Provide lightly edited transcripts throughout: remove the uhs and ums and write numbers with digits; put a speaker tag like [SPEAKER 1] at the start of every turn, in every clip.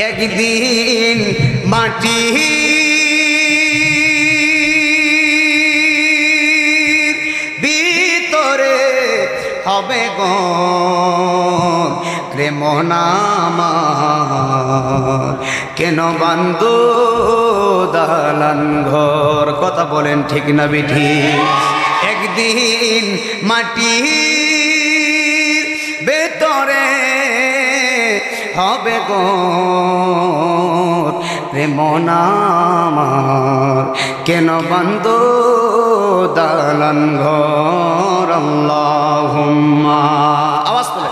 [SPEAKER 1] একদিন মাটির ভিতরে হবে গো রে মন আমার, কেন বান্ধো দালান ঘর? কথা বলেন ঠিক না বেঠি? একদিন মাটির ভেতরে হবে গো রে মন আমার, কেন বান্ধো দালান ঘর? আল্লাহুম্মা, আওয়াজ করে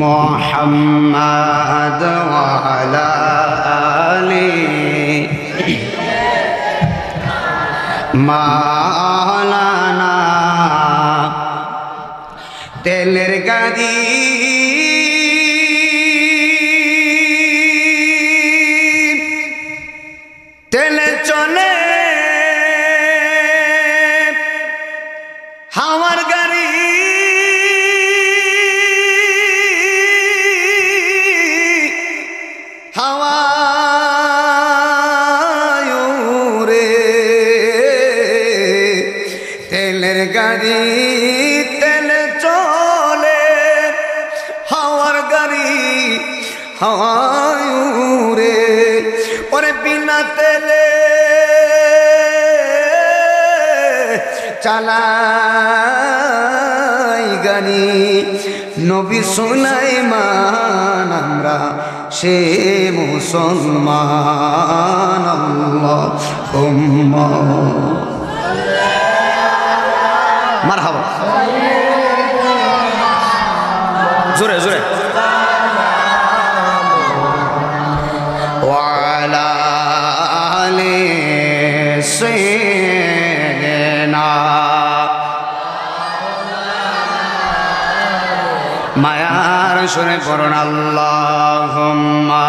[SPEAKER 1] মুহাম্মাদ ওয়া আলা আলি মাওলানা তেলের গাড়ি তেলে চলে হাওয়ার গাড়ি, হাওয়ায় উড়ে তেলের গাড়ি, তেলে চলে হাওয়ার গাড়ি, হাওয়ায় উড়ে। ওরে বিনা তেলে চালাই গাড়ি, নবী সুলাইমান আমরা সে মুসলমান। আল্লাহুম্মা মারহাবা, জোরে জোরে। ওয়া আলা আলি সাইয়্যিদিনা, মায়ার সুরে পড়ুন আল্লাহুম্মা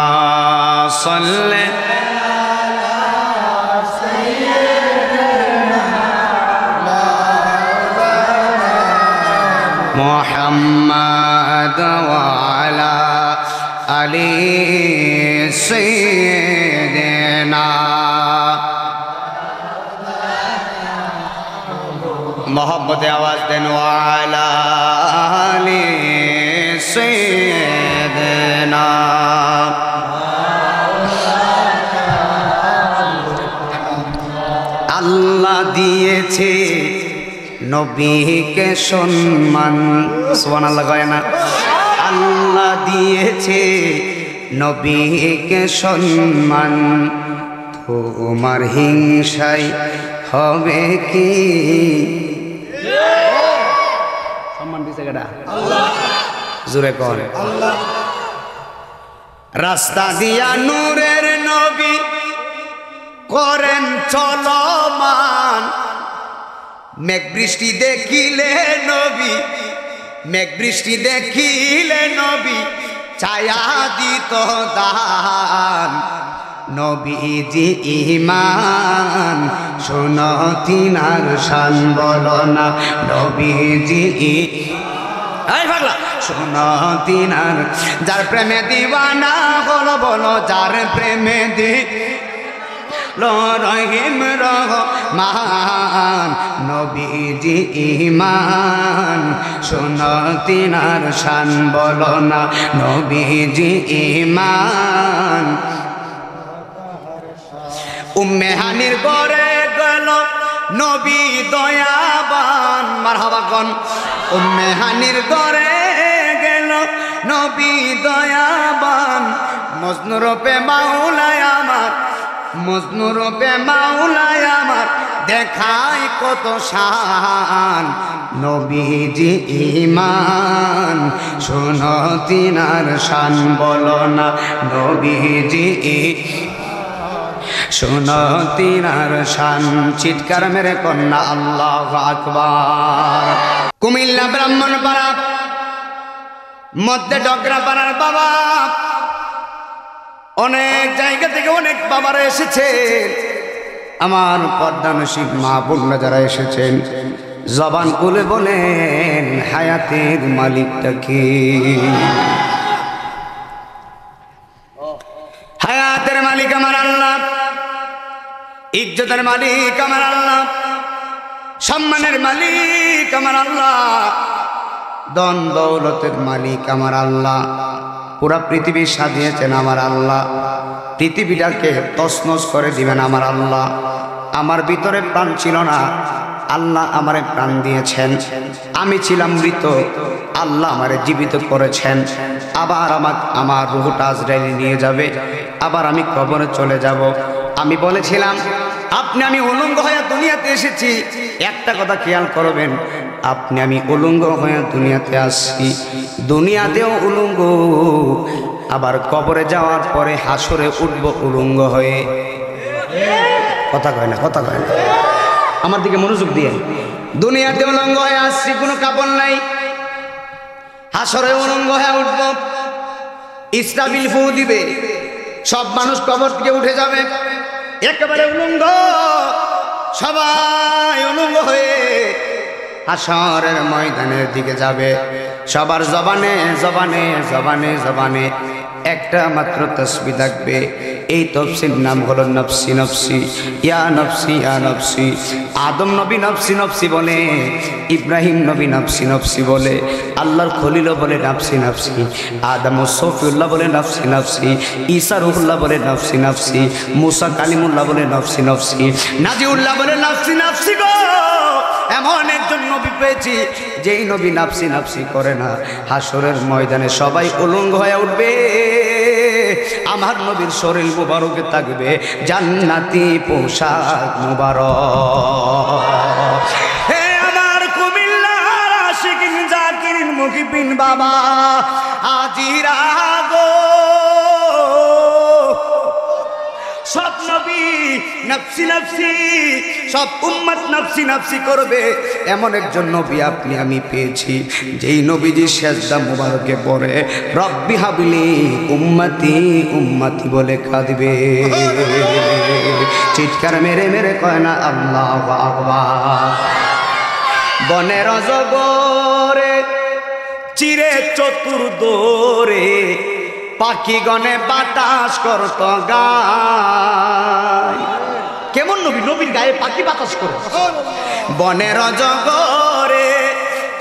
[SPEAKER 1] সাল্লি মুহাম্মাদ ওয়া আলা আলি সাইয়্যিদিনা। মোহাম্মদে আওয়াজ দেন, ওয়া আলা আলি সাইয়্যিদিনা। আল্লাহ দিয়েছে নবীকে সম্মান, সুবহানাল্লাহ কয় না? আল্লাহ দিয়েছে নবীকে সম্মান, তোমার হিংসায় হবে কি? সম্মান দিছে কেডা? আল্লাহ। জোরে কর আল্লাহ। রাস্তা দিয়া নূরের নবী করেন চলমান, মেঘ বৃষ্টি দেখিলে নবী, মেঘ বৃষ্টি দেখিলে নবী ছায়া দিত দান। নবীজি ইমান শোনো তিনার শান, বলো না নবীজি পাগলা শোনো তিনার। যার প্রেমে দিওয়ানা হলো বলো, যার প্রেমে দি রহিম রহমান। নবীজি ইমান শোনো তিনার শান, বলো না নবীজি ইমান। উম্মে হানির ঘরে গেল নবী দয়াবান, মারহাবা কোন। উম্মে হানির ঘরে গেল নবী দয়াবান, মজনু রূপে মাওলায় আমার, মজনু রূপে মাওলায় আমার দেখায় কত শান। নবীজি ইমান শোনো তিনার শান, বলো না নবীজি শোনো তিনার শান। চিৎকার মেরে কন্যা আল্লাহু আকবার। কুমিল্লা ব্রাহ্মণপাড়া মধ্যে ডগরা পাড়ার বাবা, অনেক জায়গা থেকে অনেক বাবারা এসেছেন, আমার পর্দানসীব মা বোনরা যারা এসেছেন জবান খুলে বলেন হায়াতের মালিকটা কে? হায়াতের মালিক আমার আল্লাহ, ইজ্জতের মালিক আমার আল্লাহ, সম্মানের মালিক আমার আল্লাহ, ধন দৌলতের মালিক আমার আল্লাহ। পুরা পৃথিবী সাজিয়েছেন আমার আল্লাহ, পৃথিবীটাকে তছনছ করে দিবেন আমার আল্লাহ। আমার ভিতরে প্রাণ ছিল না, আল্লাহ আমারে প্রাণ দিয়েছেন। আমি ছিলাম মৃত, আল্লাহ আমারে জীবিত করেছেন। আবার আমার রূহটা আজরাইল নিয়ে যাবে, আবার আমি কবরে চলে যাব। আমি বলেছিলাম আমি উলঙ্গ হয়ে দুনিয়াতে এসেছি। একটা কথা খেয়াল করবেন, আমি উলঙ্গ হয়ে দুনিয়াতে আসছি, দুনিয়াতেও উলঙ্গ, আবার কবরে যাওয়ার পরে হাসরে উঠব উলঙ্গ হয়ে। কথা কয় না, কথা কয় না, আমার দিকে মনোযোগ দিয়ে। দুনিয়াতে উলঙ্গ হয়ে আসছি, কোনো কাপড় নাই, হাসরে উলঙ্গ হয়ে উঠব। ইসরাফিল ফু দিবে, সব মানুষ কবর থেকে উঠে যাবে, একেবারে উলঙ্গ, সবাই উলঙ্গ হয়ে হাসরের ময়দানের দিকে যাবে। সবার জবানে জবানে জবানে জবানে একটা মাত্র তাসবিহ থাকবে। এই তাসবিহর নাম হলো নফসি নফসি, ইয়া নফসি ইয়া নফসি। আদম নবী নফসি নফসি বলে, ইব্রাহিম নবী নফসি নফসি বলে, আল্লাহর খলিল বলে নফসি নফসি, আদম সফিউল্লাহ বলে নফসি নফসি, ঈসা রুহুল্লাহ বলে নফসি নফসি, মুসা কালিমুল্লাহ বলে নফসি নফসি, নাজিউল্লাহ বলে নফসি নফসি। গো এমন একজন নবী পেয়েছি যেই নবী নফসি নফসি করে না। হাসরের ময়দানে সবাই উলঙ্গ হয়ে উঠবে, আমার নবীর শরীর মুবারকে থাকবে জান্নাতি পোশাক মুবারক। হে আমার কুমিল্লার আশিকিন জাকিরিন মুহিবিন বাবা হাজিরা গো, সব নবী নফসি নফসি, সব উম্মত নফসি নফসি করবে। এমন একজন নবী আমি পেয়েছি যেই নবীজি সেজদা মুবারকে পড়ে রব্বি হাবলি উম্মতি উম্মতি বলে কাঁদবে। চিৎকার মেরে মেরে কয় না আল্লাহু আকবার। বনের অজগরে চিরে চতুর্দোরে পাখি গনে বাতাস করত গায়। কেমন নবী? নবীর গায়ে পাখি বাতাস করে। বনের অজগরে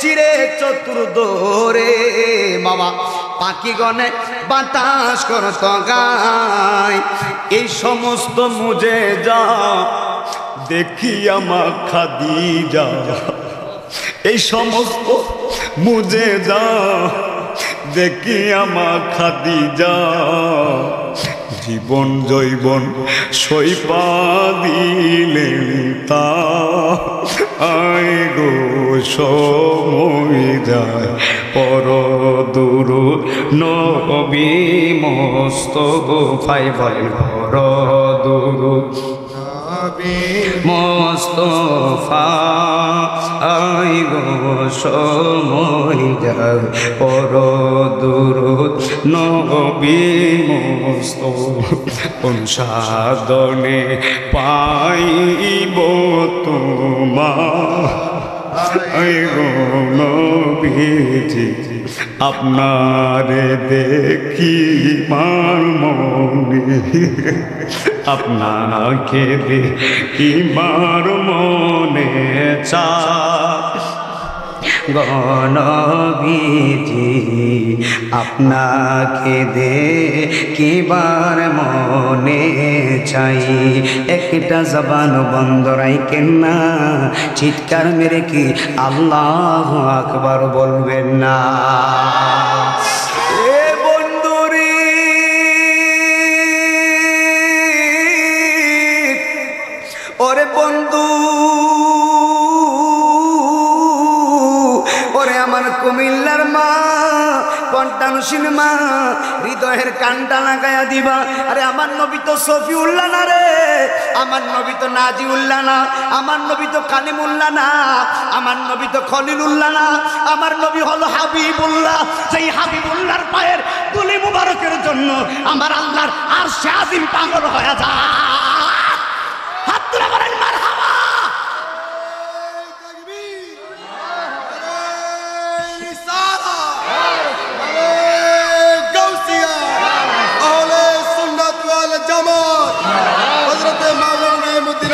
[SPEAKER 1] চিরে চতুর্দোরে বাবা পাখি গনে বাতাস করত গায়। এই সমস্ত মুজেজা দেখি আমার খাদিজা, এই সমস্ত মুজেজা দেখি আমার খাদিজা, জীবন জৈবন সইপা দিলেন তা। আয় গো সময় যায় পর দূর নবী মোস্তফায় বলেন পর দূর মোস্তফা। আয় গো সময় যায় পর দূর নবী মোস্তফা। সাধনে পাইব তোমার আয় গো নবীজি, আপনারে দেখি মার মনে, আপনাকে দেখি মার মনে চায়। গণবীজি আপনাকে দেখিবার মনে চাই। একটা জবান বন্ধ রাখেন না, চিৎকার মেরে কি আল্লাহু আকবার বলবেন না? ওরে বন্ধু, ওরে আমার কুমিল্লার মা, কন্টানুসিন মা, হৃদয়ের কানটা লাগায়া দিবা। আরে আমার নবী তো সফিউল্লাহ না রে, আমার নবী তো নাজিউল্লাহ না, আমার নবী তো কালিমুল্লাহ না, আমার নবী তো খলিলুল্লাহ না, আমার নবী হলো হাবিবুল্লাহ। সেই হাবিবুল্লাহর পায়ের দুলি মুবারকের জন্য আমার আল্লাহর আরশে আজিম পাগল হয়ে যায়। হাত তুলে বলেন মারহাবা।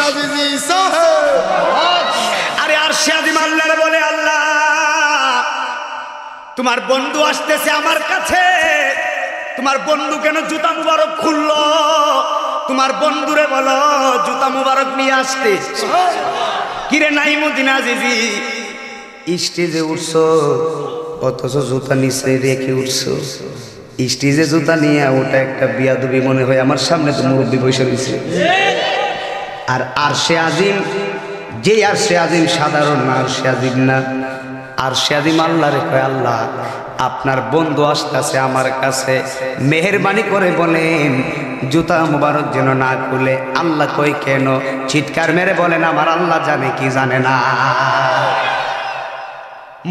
[SPEAKER 2] আজিজি সাহেব।
[SPEAKER 1] আরে আরশে আজিম আল্লাহর বলে, আল্লাহ তোমার বন্ধু আসতেছে আমার কাছে, তোমার বন্ধু কেন জুতা মুবারক খুললো? তোমার বন্ধুরে বলো জুতা মুবারক নিয়ে আসতে। কিরে নাইমুদ্দিন আজিজি, স্টেজে উঠছো অথচ জুতা নিচে রেখে উঠছো। স্টেজে জুতা নিয়ে ওটা একটা বিয়াদবি মনে হয়। আমার সামনে তো মুরব্বী বসে রয়েছে। আর আরশে আজিম, যে আরশে আজিম সাধারণ না, আরশে আজিম না, আরশে আজিম আল্লাহরে কয়, আল্লাহ আপনার বন্ধু আসতেছে আমার কাছে, মেহেরবানি করে বলেন জুতা মুবারক যেন না খুলে। আল্লাহ কই কেন? চিৎকার মেরে বলেন আমার আল্লাহ জানে কি জানে না।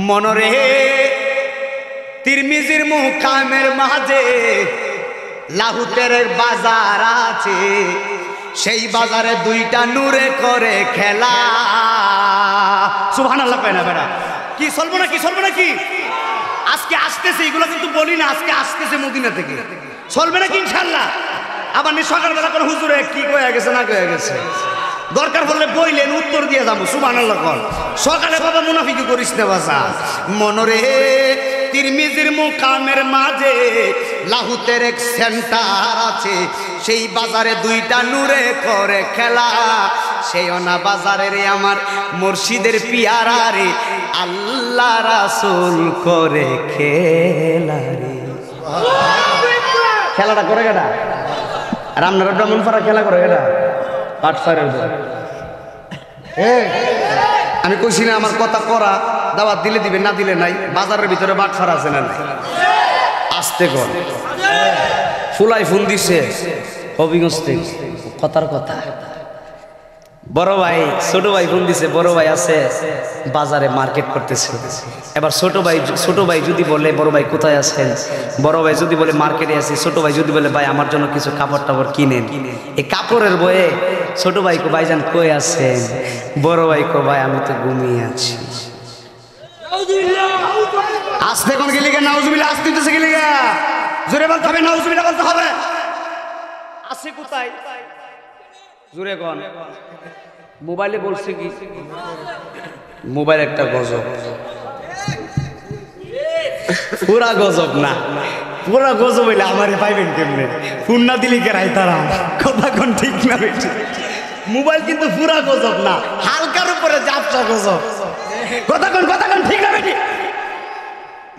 [SPEAKER 1] মনরে তিরমিজির মুকামের মাঝে লাহুতের বাজার আছে, সেই বাজারে দুইটা নূরে করে খেলা। সুবহানাল্লাহ কয় না বেটা? কি চলবো না, কি চলবো না, কি আজকে আসতেছে, এগুলো কিন্তু বলি না, আজকে আসতেছে মদিনা থেকে। চলবে নাকি ইনশাল্লাহ? আবার সকালবেলা করে হুজুরে কি কয়ে গেছে না কয়ে গেছে, দরকার পড়লে বইলেন উত্তর দিয়ে যাবো। সুবহানাল্লাহ কর। সকালে বাবা মুনাফিকি করিস না বাসা। মনরে তিরমিজির মুকামের মাঝে লাহুতের এক সেন্টার আছে, সেই বাজারে দুইটা নূরে করে খেলা। সেই অনা বাজারের আমার মুর্শিদের পিয়ারা রে, আল্লাহ রাসূল করে খেলা রে। খেলাটা করে গেটা আর আপনারা ব্রাহ্মণপাড়া খেলা করে গেটা পাটফারের। আমি কইছি না আমার কথা করা, দাওয়াত দিলে দিবে, না দিলে নাই। বাজারের ভিতরে বাটফার আছে না নাই? আসতে কর ফুলাই ফোন দিছে হবিগঞ্জ থেকে, কথার কথা। বড় ভাই ছোট ভাই ফোন দিছে, বড় ভাই আছে বাজারে মার্কেট করতেছে। এবার ছোট ভাই যদি বলে বড় ভাই কোথায় আছেন, বড় ভাই যদি বলে মার্কেটে আছি, ছোট ভাই যদি বলে ভাই আমার জন্য কিছু কাপড় টাপড় কিনেন, এই কাপড়ের বয়ে ছোট ভাই কো ভাইজান কই আছেন, বড় ভাই কো ভাই আমি তো ঘুমিয়ে আছি। আসতে কোন গেলি গা? নাউজুবিল্লাহ আসতে দিতেছে গেলি গা? জোরে বলতে হবে, নাউজুবিল্লাহ বলতে হবে। আছে কোথায়? জোরে কোন? মোবাইলে বলছে কি? মোবাইল একটা গজব, পুরা গজব না, পুরা গজব হইলে আমারে পাইবেন কেমনে? ফোন না দিলে কে রাই তারা কথা কোন ঠিক না বেশি। মোবাইল কিন্তু পুরা গজব না, হালকার উপরে জাপটা গজব। কথা কোন ঠিক না বেশি।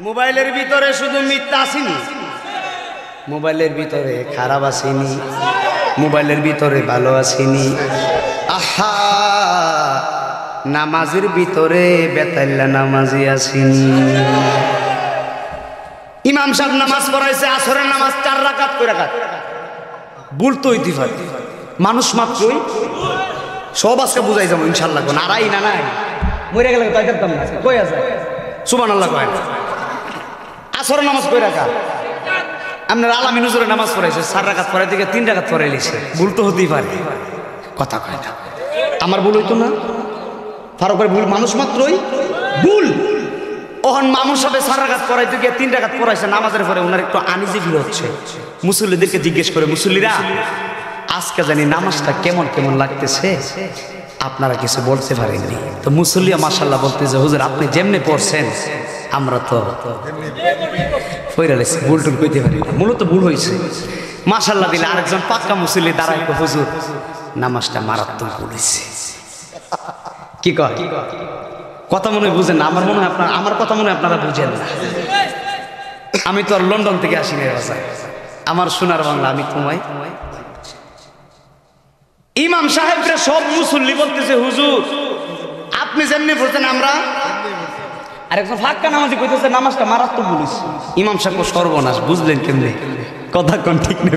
[SPEAKER 1] মোবাইলের ভিতরে শুধু মিথ্যা আসেনি, মোবাইলের ভিতরে খারাপ আসেনি, মোবাইলের ভিতরে ভালো আসেনি। আহা, নামাজের ভিতরে বেতাল্লা নামাজি আসেনি। ইমাম সাহেব নামাজ পড়াইছে, আসরের নামাজ 4 রাকাত করে রাকাত। ভুল তো হইতে পারে, মানুষ মাত্রই। সব আজকে বুঝাই যাবো ইনশাল্লাহ। কোন আড়াই না নাই মরে গেলে তাই দেখতাম না, কই আছে? সুবহানাল্লাহ কয়। আসরের নামাজ কই রাকাত? আপনার আলামিন হুজুরের নামাজ পড়াইছে 4 রাকাত পড়াই থেকে 3 রাকাত পড়াই লিছে। ভুল তো হতেই পারে, কথা কয় না। আমার ভুল হইতো না? ফারুকের ভুল, মানুষ মাত্রই ভুল। ওহন মামুর সাথে 4 রাকাত পড়াইতে গিয়ে 3 রাকাত পড়াইছে। নামাজের পরে ওনার একটু আনিজি ফিল হচ্ছে। মুসল্লিদেরকে জিজ্ঞেস করে, মুসল্লিরা আজকে জানি নামাজটা কেমন কেমন লাগতেছে, আপনারা কিছু বলতে পারেননি। তো মুসল্লিয়া মাশাআল্লাহ বলতেছে, হুজুর আপনি যেমনি পড়ছেন আমরা তো ফইরালেছি, ভুল টুল কইতে পারি না, মূলত ভুল হয়েছে। মাশাআল্লাহ দিলে আরেকজন পাক্কা মুসল্লি দাঁড়ায়, হুজুর নামাজটা মারাত্মক ভুল হয়েছে। কি কয়? কথা মনে হয় বুঝেন না। আমার মনে হয় আমার কথা মনে হয় আপনারা বুঝেন না। আমি তো আর লন্ডন থেকে আসি না, আমার সোনার বাংলা। আমি তোমায় ইমাম সাহেবরা সব মুসল্লি বলতেছে, হুজুর আপনি যেমনি বলছেন আমরা। আরেকজন ফাঁকা নামাজি কইতেছে নামাজটা মারাত্মক বলিস। ইমাম সাহেব সর্বনাশ, বুঝলেন কেমনে? কথা কোন ঠিক না?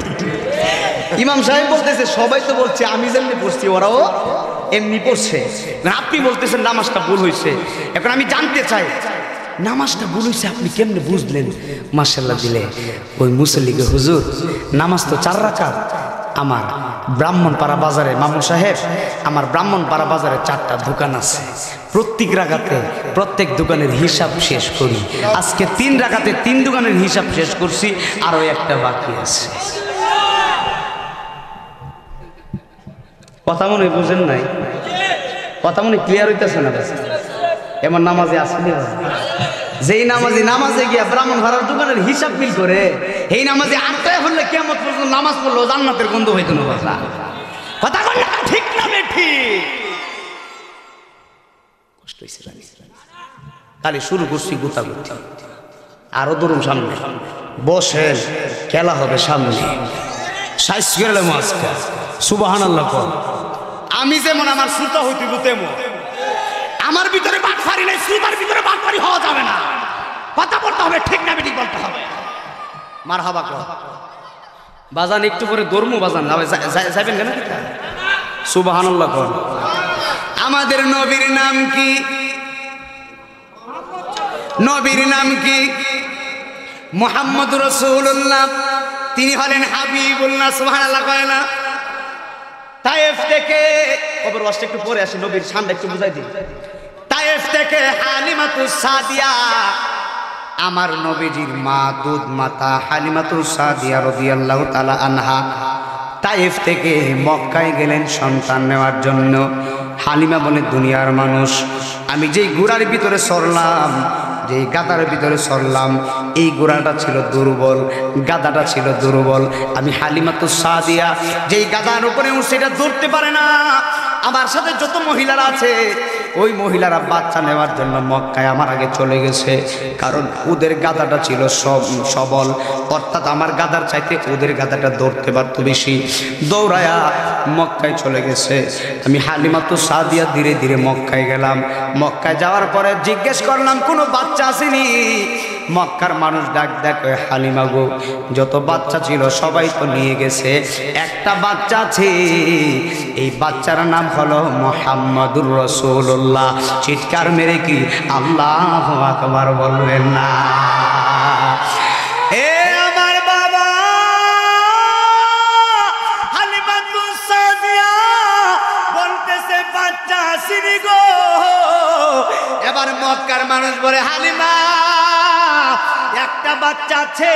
[SPEAKER 1] ইমাম সাহেব বলতেছে সবাই তো বলছে আমি যেমনি পড়ছি ওরাও এমনি পড়ছে, আপনি বলতেছেন নামাজটা ভুল হয়েছে। এখন আমি জানতে চাই নামাজটা ভুল হয়েছে আপনি কেমনে বুঝলেন? মাশাআল্লাহ দিলে ওই মুসল্লিকে, হুজুর নামাজ তো 4 রাকাত। আমার ব্রাহ্মণপাড়া বাজারে মামু সাহেব, আমার ব্রাহ্মণপাড়া বাজারে 4টা দোকান আছে। প্রত্যেক রাকাতে প্রত্যেক দোকানের হিসাব শেষ করি। আজকে 3 রাকাতে 3 দোকানের হিসাব শেষ করছি, আরো একটা বাকি আছে। কথা মনে বুঝেন নাই, কথা মনে ক্লিয়ার হইতেছে না? এমন নামাজে আসেনি? যেই নামাজে গিয়া ব্রাহ্মণ ভাড়ার দোকানের হিসাব মিল করে এই নামাজে আটটায় হলে কিয়ামত পর্যন্ত নামাজ পড়লো জান্নাতের গন্ধ হইতো না। বাবা কথা বল না, ঠিক না বেঠি? কষ্ট হইছে জানি, খালি শুরু করছি গুতাগুতি। আরো ধরুন সামনে বসেন, খেলা হবে সামনে। সুবহানাল্লাহ। আমি যেমন আমার শ্রোতা হইতে তেমন আমার ভিতরে বাটফারি নাই, শ্রোতার ভিতরে বাটফারি হওয়া যাবে না। কথা বলতে হবে, ঠিক না বেঠিক বলতে হবে। মারহাবা কর বাজান, একটু পরে ধর্ম বাজান যাবেন কেন? সুবহানাল্লাহ কর। আমাদের নবীর নাম কি? নবীর নাম কি? মুহাম্মদ রাসূলুল্লাহ। তিনি হলেন হাবিবুল্লাহ। সুবহানাল্লাহ কয় না? তায়েফ থেকে কবর ওয়াজটা একটু পরে আসি, নবীর সামনে একটু বুঝাই দিই। তায়েফ থেকে হালিমাতুস সাদিয়া, আমার নবীজির মা, দুধ মাতা হালিমাতুস সাদিয়া রাদিয়াল্লাহু তাআলা আনহা তায়েফ থেকে মক্কায় গেলেন সন্তান নেওয়ার জন্য। হালিমা বলে, দুনিয়ার মানুষ, আমি যেই ঘোড়ার ভিতরে চড়লাম, যেই গাদার ভিতরে চড়লাম, এই ঘোড়াটা ছিল দুর্বল, গাদাটা ছিল দুর্বল। আমি হালিমাতুস সাদিয়া যেই গাদার উপরে সেটা ধরতে পারে না। আমার সাথে যত মহিলারা আছে ওই মহিলারা বাচ্চা নেওয়ার জন্য মক্কায় আমার আগে চলে গেছে, কারণ ওদের গাদাটা ছিল সবল, অর্থাৎ আমার গাদার চাইতে ওদের গাদাটা ধরতে পারতো বেশি। দৌড়ায়া মক্কায় চলে গেছে। আমি হালিমাতুস সাদিয়া ধীরে ধীরে মক্কায় গেলাম। মক্কায় যাওয়ার পরে জিজ্ঞেস করলাম কোনো বাচ্চা আসেনি? মক্কার মানুষ ডাক ডাক, হালিমা গো, যত বাচ্চা ছিল সবাই তো নিয়ে গেছে, একটা বাচ্চা আছে, এই বাচ্চার নাম হলো মুহাম্মাদুর রাসূলুল্লাহ। চিৎকার মেরে কি আল্লাহু আকবার বলবেন না? এ আমার বাবা হালিমাতুস সাদিয়া বলতেছে বাচ্চা আসেনি গো। এবার মক্কার মানুষ বলে, হালিমা একটা বাচ্চা আছে,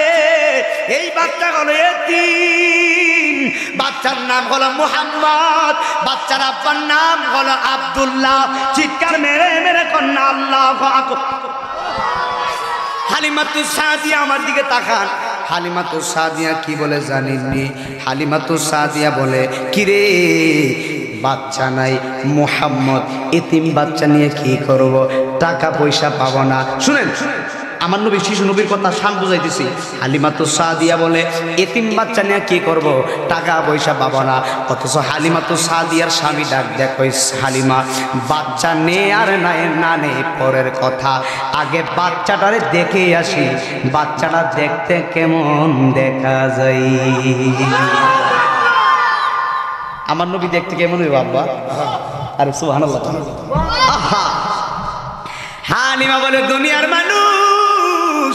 [SPEAKER 1] এই বাচ্চা হলো এতিম, বাচ্চার নাম হলো মুহাম্মদ, বাচ্চার আব্বার নাম হলো আব্দুল্লাহ। চিৎকার মেরে মেরে কন্যা আল্লাহু আকবার। হালিমাতুস সাদিয়া আমার দিকে তাকান। হালিমাতুস সাদিয়া কি বলে জানেননি? হালিমাতুস সাদিয়া বলে, কিরে বাচ্চা নাই, মুহাম্মদ এতিম বাচ্চা নিয়ে কি করব? টাকা পয়সা পাবো না। শুনেন, আমার নবী শিশু নবীর কথা শান বুঝাইতেছি। হালিমাতুস সাদিয়া বলে, এতিম বাচ্চা নিয়ে কি করব? টাকা পয়সা পাবো না। অথচ হালিমাতুস সাদিয়ার স্বামী ডাক দেখ, হালিমা বাচ্চা নে আর না নে পরের কথা, আগে বাচ্চাটারে দেখে আসি, বাচ্চাটা দেখতে কেমন দেখা যায়। আমার নবী দেখতে কেমন হইব আব্বা? আরে সুবহানাল্লাহ। আহা, হালিমা বলে, দুনিয়ার মানুষ,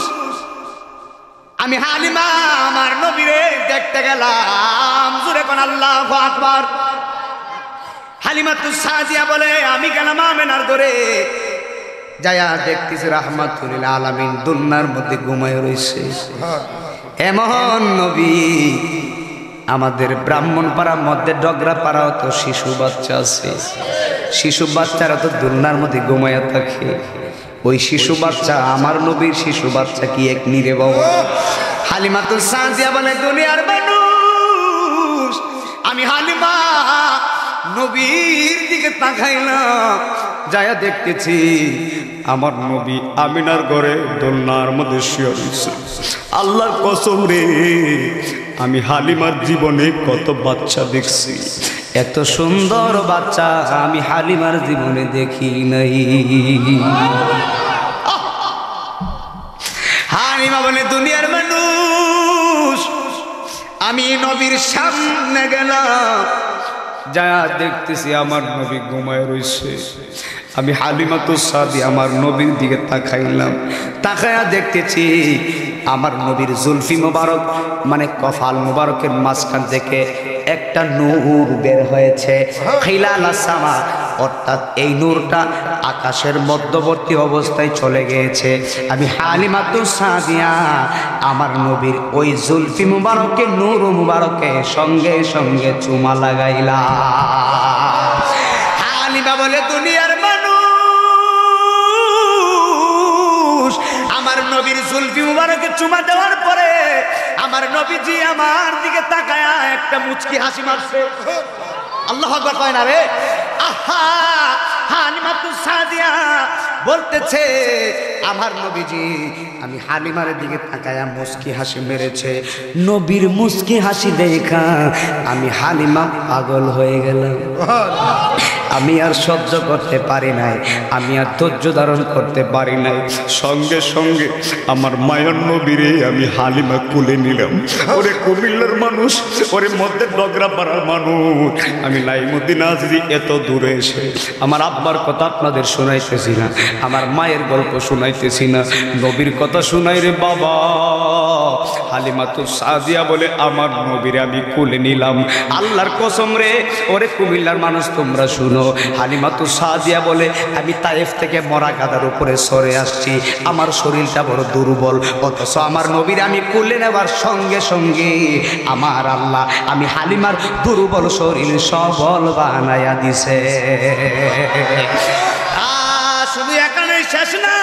[SPEAKER 1] আমি হালিমা আমার নবীরে দেখতে গেলাম। জোরে কোন আল্লাহু আকবার। হালিমাতুস সাদিয়া বলে, আমি গেলাম আমেনার ঘরে, যায়া দেখতেছি রাহমাতুল লিল আলামিন দুনিয়ার মধ্যে ঘুমায় রইছে। এমন নবী আমাদের ব্রাহ্মণপাড়ার মধ্যে ডগরা পাড়াও তো শিশু বাচ্চা আছে, শিশু বাচ্চারা তো দুনিয়ার মধ্যে ঘুমায়া থাকে। ওই শিশু বাচ্চা আমার নবীর শিশু বাচ্চা কি এক নিরে বাবা? হালিমাতুস সাদিয়া বলে, দুনিয়ার মানুষ, আমি হালিমা নবীর দিকে তাকাইলাম, যায়া দেখতেছি আমার নবী আমিনার ঘরে দোলনার মধ্যে শুয়ে রয়েছে। আল্লাহর কসম রে, আমি হালিমার জীবনে কত বাচ্চা দেখছি, এত সুন্দর বাচ্চা আমি হালিমার জীবনে দেখি নাই। হালিমা বলে, দুনিয়ার মানুষ, আমি নবীর সামনে গেলাম, যা দেখতেছি আমার নবী ঘুমায় রইছে। আমি হালিমাতুস সাদিয়া আমার নবীর দিকে তাকাইলাম, তাকায়া দেখতেছি আমার নবীর জুলফি মুবারক, মানে কপাল মুবারকের মাঝখান থেকে একটা নূর বের হয়েছে, খিলাল সামা, অর্থাৎ এই নূরটা আকাশের মধ্যবর্তী অবস্থায় চলে গিয়েছে। আমি হালিমাতুস সাদিয়া আমার নবীর ওই জুলফি মুবারকে, নূর মুবারকে সঙ্গে সঙ্গে চুমা লাগাইলাম। হালিমা বলে, দুনিয়ার মানুষ, আমার নবীর জুলফি মুবারকে চুমা দেওয়ার পরে আমার নবীজি আমার দিকে তাকায়া একটা মুচকি হাসি মারছে। আল্লাহু আকবার কয় না রে? আহা, হালিমাতুস সাদিয়া বলতেছে আমার নবীজি আমি হালিমার দিকে তাকায়া মুচকি হাসি মেরেছে। নবীর মুচকি হাসি দেখা আমি হালিমা পাগল হয়ে গেলাম। আমি আর সহ্য করতে পারি নাই, আমি আর ধৈর্য ধারণ করতে পারি নাই। সঙ্গে সঙ্গে আমার মায়ের নবীরে আমি হালিমা কুলে নিলাম। ওরে কুমিল্লার মানুষ, ওরে মধ্যে ডগরা পাড়ার মানুষ, আমি নাইমুদ্দিন আজরি এত দূরে এসে আমার আব্বার কথা আপনাদের শোনাইতেছি না, আমার মায়ের গল্প শোনাইতেছি না, নবীর কথা শোনাই রে বাবা। হালিমাতুস সাদিয়া বলে আমার নবীরে আমি কুলে নিলাম। আল্লাহর কসম রে, ওরে কুমিল্লার মানুষ তোমরা শুনো, হালিমাতুস সাদিয়া বলে আমি তায়েফ থেকে মরা গাদার উপরে সরে আসছি, আমার শরীরটা বড় দুর্বল, অথচ আমার নবীর আমি কুলে নেবার সঙ্গে সঙ্গে আমার আল্লাহ আমি হালিমার দুর্বল শরীর সবল বানায়া দিছে। শুধু এখানে শেষ না,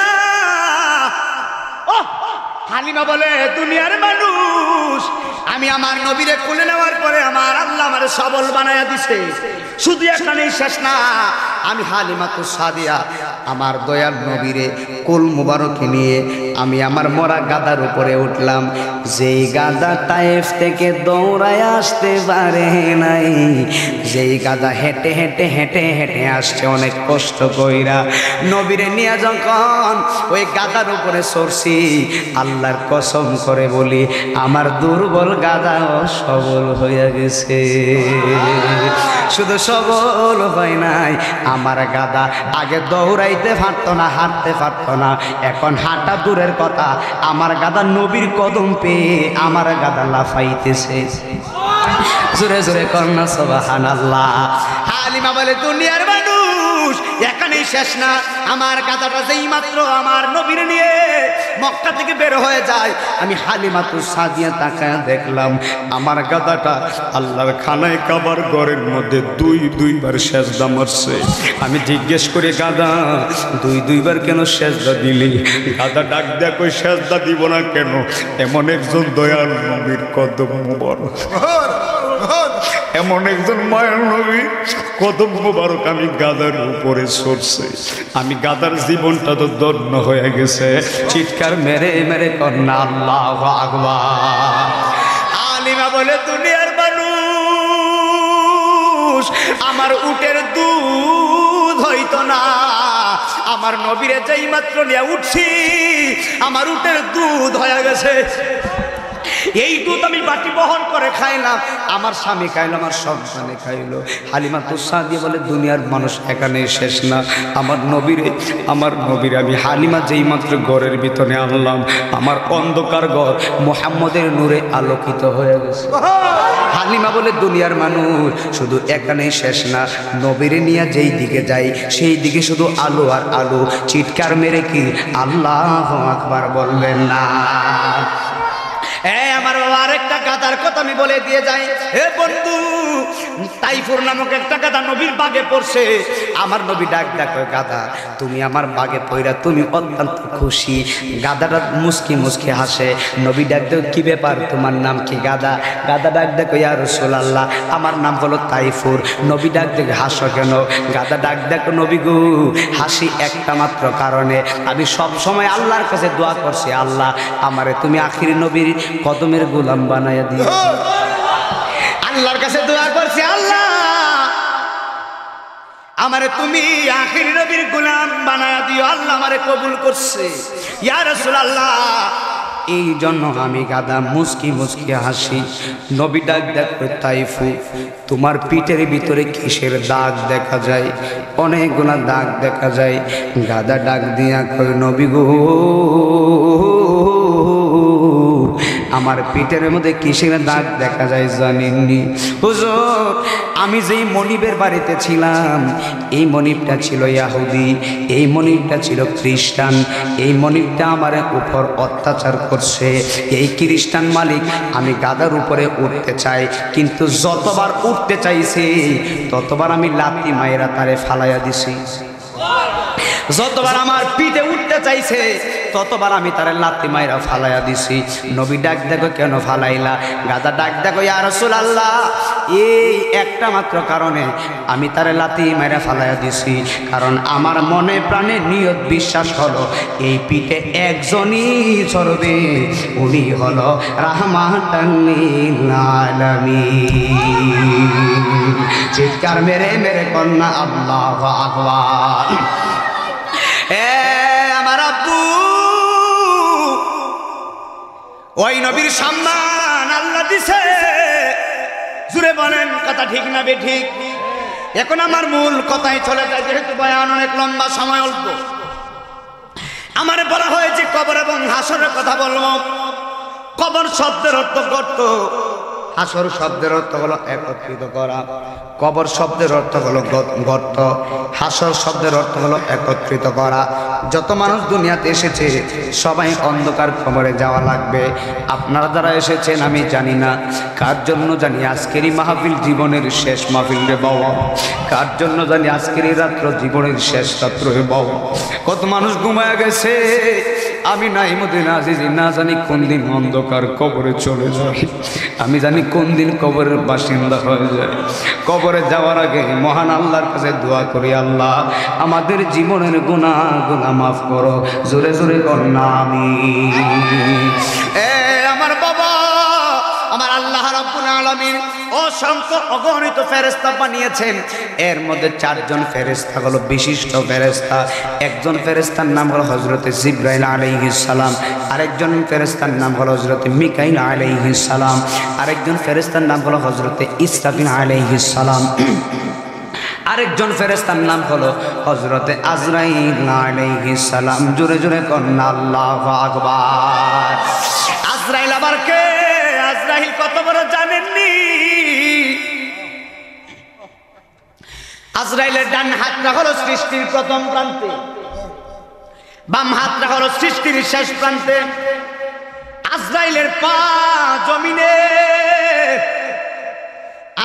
[SPEAKER 1] হালিমা বলে দুনিয়ার মানুষ, আমি আমার নবীরে কোলে নেওয়ার পরে আমার আল্লাহ আমারে সবল বানায়া দিছে। শুধু এখানেই শেষ না, আমি হালিমাতুস সাদিয়া আমার দয়াল নবীরে কোল মুবারকে নিয়ে আমি আমার মরা গাদার উপরে উঠলাম। যেই গাদা তায়েফ থেকে দৌড়ায় আসতে পারে নাই, যেই গাদা হেঁটে হেঁটে হেঁটে হেঁটে আসছে অনেক কষ্ট কইরা, নবীরে নিয়ে যখন ওই গাদার উপরে চড়ছি, আল্লাহর কসম করে বলি আমার দুর্বল গাদাও সবল হয়ে গেছে। শুধু সবল হয় নাই, আমার গাদা আগে দৌড়াইতে পারতো না, হাঁটতে পারতো না, এখন হাঁটা দূরের কথা, আমার গাদা নবীর কদম পেয়ে আমার গাদা লাফাইতেছে। জোরে জোরে কন্যা সুবহানাল্লাহ। হালিমা বলে দুনিয়ার মানুষ, এখানেই শেষ না, আমার গাদাটা যেই মাত্র আমার নবীর নিয়ে মক্কা থেকে বের হয়ে যায়, আমি হালিমাতুস সাদিয়া তাকায় দেখলাম আমার গাদাটা আল্লাহর খানায় কাবার ঘরের মধ্যে দুইবার সেজদা মারছে। আমি জিজ্ঞেস করি, গাদা দুইবার কেন সেজদা দিলি? গাদা ডাক দেয়া কই সেজদা দিব না কেন? এমন একজন দয়াল নবীর কদম মুবারক, এমন একজন মায়ের নবী কদম মুবারক আমি গাদার উপরে সরছে, আমি গাদার জীবনটা তো দন্য হয়ে গেছে। চিৎকার মেরে মেরে কন্যা আল্লাহু আকবার। হালিমা বলে দুনিয়ার মানুষ, আমার উটের দুধ হইতো না, আমার নবীরে যেই মাত্র নিয়ে উঠছি আমার উটের দুধ হয়ে গেছে। এই দুধ আমি বাটি বহন করে খাইলাম, আমার স্বামী খাইলো, আমার সন্তানে খাইলো। হালিমাতুস সাদিয়া বলে দুনিয়ার মানুষ এখানে শেষ না, আমার নবীরে আমি হালিমা যেই মাত্র ঘরের ভিতরে আনলাম, আমার অন্ধকার ঘর মুহাম্মদের নূরে আলোকিত হয়ে গেছে। হালিমা বলে দুনিয়ার মানুষ, শুধু এখানে শেষ না, নবীরে নিয়ে যেই দিকে যাই সেই দিকে শুধু আলো আর আলো। চিৎকার মেরে কি আল্লাহু আকবার বলবেন না? আমার আরেকটা গাদার কথা আমি বলে দিয়ে যাই। হে বন্ধু, তাইফুর নামক একটা গাদা নবীর বাগে পড়ছে। আমার নবী ডাক ডাক, গাদা তুমি আমার বাগে পড়া তুমি অত্যন্ত খুশি। গাদাটা মুস্কি মুস্কি হাসে। নবী ডাক দেখ, কি ব্যাপার, তোমার নাম কি? গাদা ডাক দেখো, ইয়া রাসূলুল্লাহ আমার নাম হলো তাইফুর। নবী ডাক দেখ, হাসো কেন? গাদা ডাক দেখো, নবী গো হাসি একটা মাত্র কারণে, আমি সব সময় আল্লাহর কাছে দোয়া করছি, আল্লাহ আমারে তুমি আখিরি নবীর কদমের গোলাম বানায়া দিও। আল্লাহর কাছে দোয়া করছি, আল্লাহ আমারে তুমি আখিরি নবীর গোলাম বানায়া দিও। আল্লাহ আমারে কবুল করছে। ইয়া রাসূলুল্লাহ এই জন্য আমি গাদা মুস্কি মুস্কি হাসি। নবী ডাক দেখো, তাইফু তোমার পিঠের ভিতরে কিসের দাগ দেখা যায়? অনেকগুলা দাগ দেখা যায়। গাদা ডাক দিয়া কই, নবী গো আমার পিঠের মধ্যে কিসের দাগ দেখা যায় জানেননি হুজুর? আমি যেই মনিবের বাড়িতে ছিলাম, এই মনিবটা ছিল ইহুদি, এই মনিবটা ছিল খ্রিস্টান। এই মনিবটা আমার উপর অত্যাচার করছে। এই খ্রিস্টান মালিক আমি গাদার উপরে উঠতে চাই, কিন্তু যতবার উঠতে চাইছি ততবার আমি লাথি মাইরা তারে ফালাইয়া দিছি। যতবার আমার পিঠে উঠতে চাইছে ততবার আমি তারে লাথি মাইরা ফালাইয়া দিছি। নবী ডাক দেখো, কেন ফালাইলা? গাদা ডাক দেখো, ইয়া রাসূলুল্লাহ, এই একটা মাত্র কারণে আমি তারে লাথি মাইরা ফালাইয়া দিছি, কারণ আমার মনে প্রাণে নিয়ত বিশ্বাস হলো এই পিঠে একজনই চড়বে, উনি হলো রাহমাতান লিল আলামিন। চিৎকার মেরে মেরে কন্যা আল্লাহু আকবার। আমার আব্বু ওই নবীর সম্মান আল্লাহ দিছে, জুড়ে বলেন কথা ঠিক না বেঠিক? এখন আমার মূল কথাই চলে যায়, যেহেতু বয়ান অনেক লম্বা, সময় অল্প। আমার বলা হয়েছে কবর এবং হাসরের কথা বলবো। কবর শব্দের অর্থ গর্ত, হাসর শব্দের অর্থ হলো একত্রিত করা। কবর শব্দের অর্থ হলো গর্ত, হাসর শব্দের অর্থ হলো একত্রিত করা। যত মানুষ দুনিয়াতে এসেছে সবাই অন্ধকার কবরে যাওয়া লাগবে। আপনারা যারা এসেছেন আমি জানি না কার জন্য জানি আজকেরই মাহফিল জীবনের শেষ মাহফিল রে বাবা, কার জন্য জানি আজকেরই রাত্র জীবনের শেষ রাত্র রে বাবা। কত মানুষ ঘুমায় গেছে, আমি নাই মদিনা আজিজি না জানি কোন দিন অন্ধকার কবরে চলে যায়, আমি জানি কোন দিন কবরের বাসিন্দা হয়ে যায়। কবরে যাওয়ার আগে মহান আল্লাহর কাছে দোয়া করি, আল্লাহ আমাদের জীবনের গুনাহগুলো মাফ করো। জোরে জোরে কন্যা আমিন। আমার বাবা, আমার আল্লাহ রাব্বুল আলামিন অসংখ্য অগণিত ফেরেশতা বানিয়েছেন। এর মধ্যে 4 জন ফেরেশতা হলো বিশিষ্ট ফেরেশতা। একজন ফেরেশতার নাম হলো হযরতে জিবরাইল আলাইহিস সালাম, আরেকজন ফেরেশতার নাম হলো হযরতে মিকাইল আলাইহিস সালাম, আরেকজন ফেরেশতার নাম হলো হযরতে ইসরাফিল আলাইহিস সালাম, আরেকজন ফেরেশতার নাম হলো হযরতে আজরাইল আলাইহিস সালাম। জোরে জোরে কন্যা আল্লাহু আকবার। আজরাইল আবার কে? আজরাইল কত বড় জানেননি? আজরাইলের ডান হাতটা হলো সৃষ্টির প্রথম প্রান্তে, বাম হাতটা হলো সৃষ্টির শেষ প্রান্তে। আজরাইলের পা জমিনে,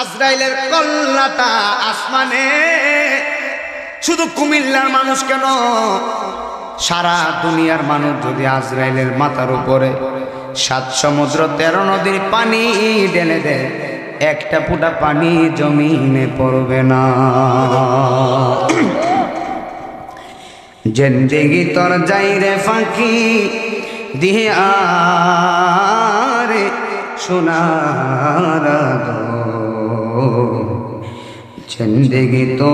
[SPEAKER 1] আজরাইলের কল্লাটা আসমানে। শুধু কুমিল্লার মানুষ কেন, সারা দুনিয়ার মানুষ যদি আজরাইলের মাথার উপরে 7 সমুদ্র 13 নদীর পানি ঢেলে দেয়, একটা ফুটা পানি জমিনে পড়বে না। জিন্দেগি তোর যাই রে ফাঁকি দিয়ে আরে সোনার দো, জিন্দেগি তো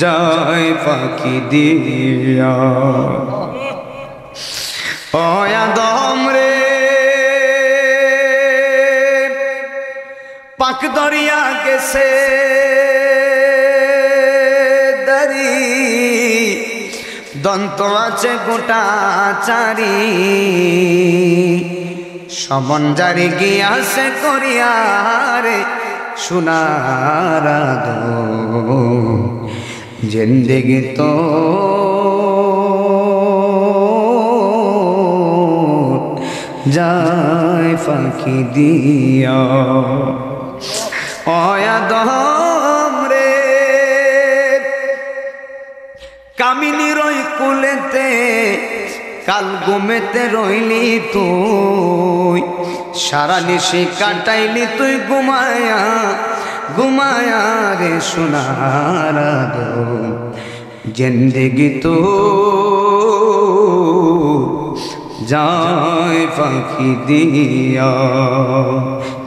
[SPEAKER 1] যায় ফাঁকি দিয়া। ও আদম রে পাক দরিয়া গেছে দারি, দন্ত আছে গোটা চারি, সমন জারি গিয়াছে করিয়া রে সোনার দো, জিন্দেগি তো যায় ফাঁকি দিয়া। ও আদম রে কামিনীর ওই কুলেতে কাল ঘুমেতে রইলি তুই, সারা নিশি কাটাইলি তুই ঘুমায়া ঘুমায়া রে সোনার দো, জিন্দেগি তো যায় ফাঁকি দিয়া।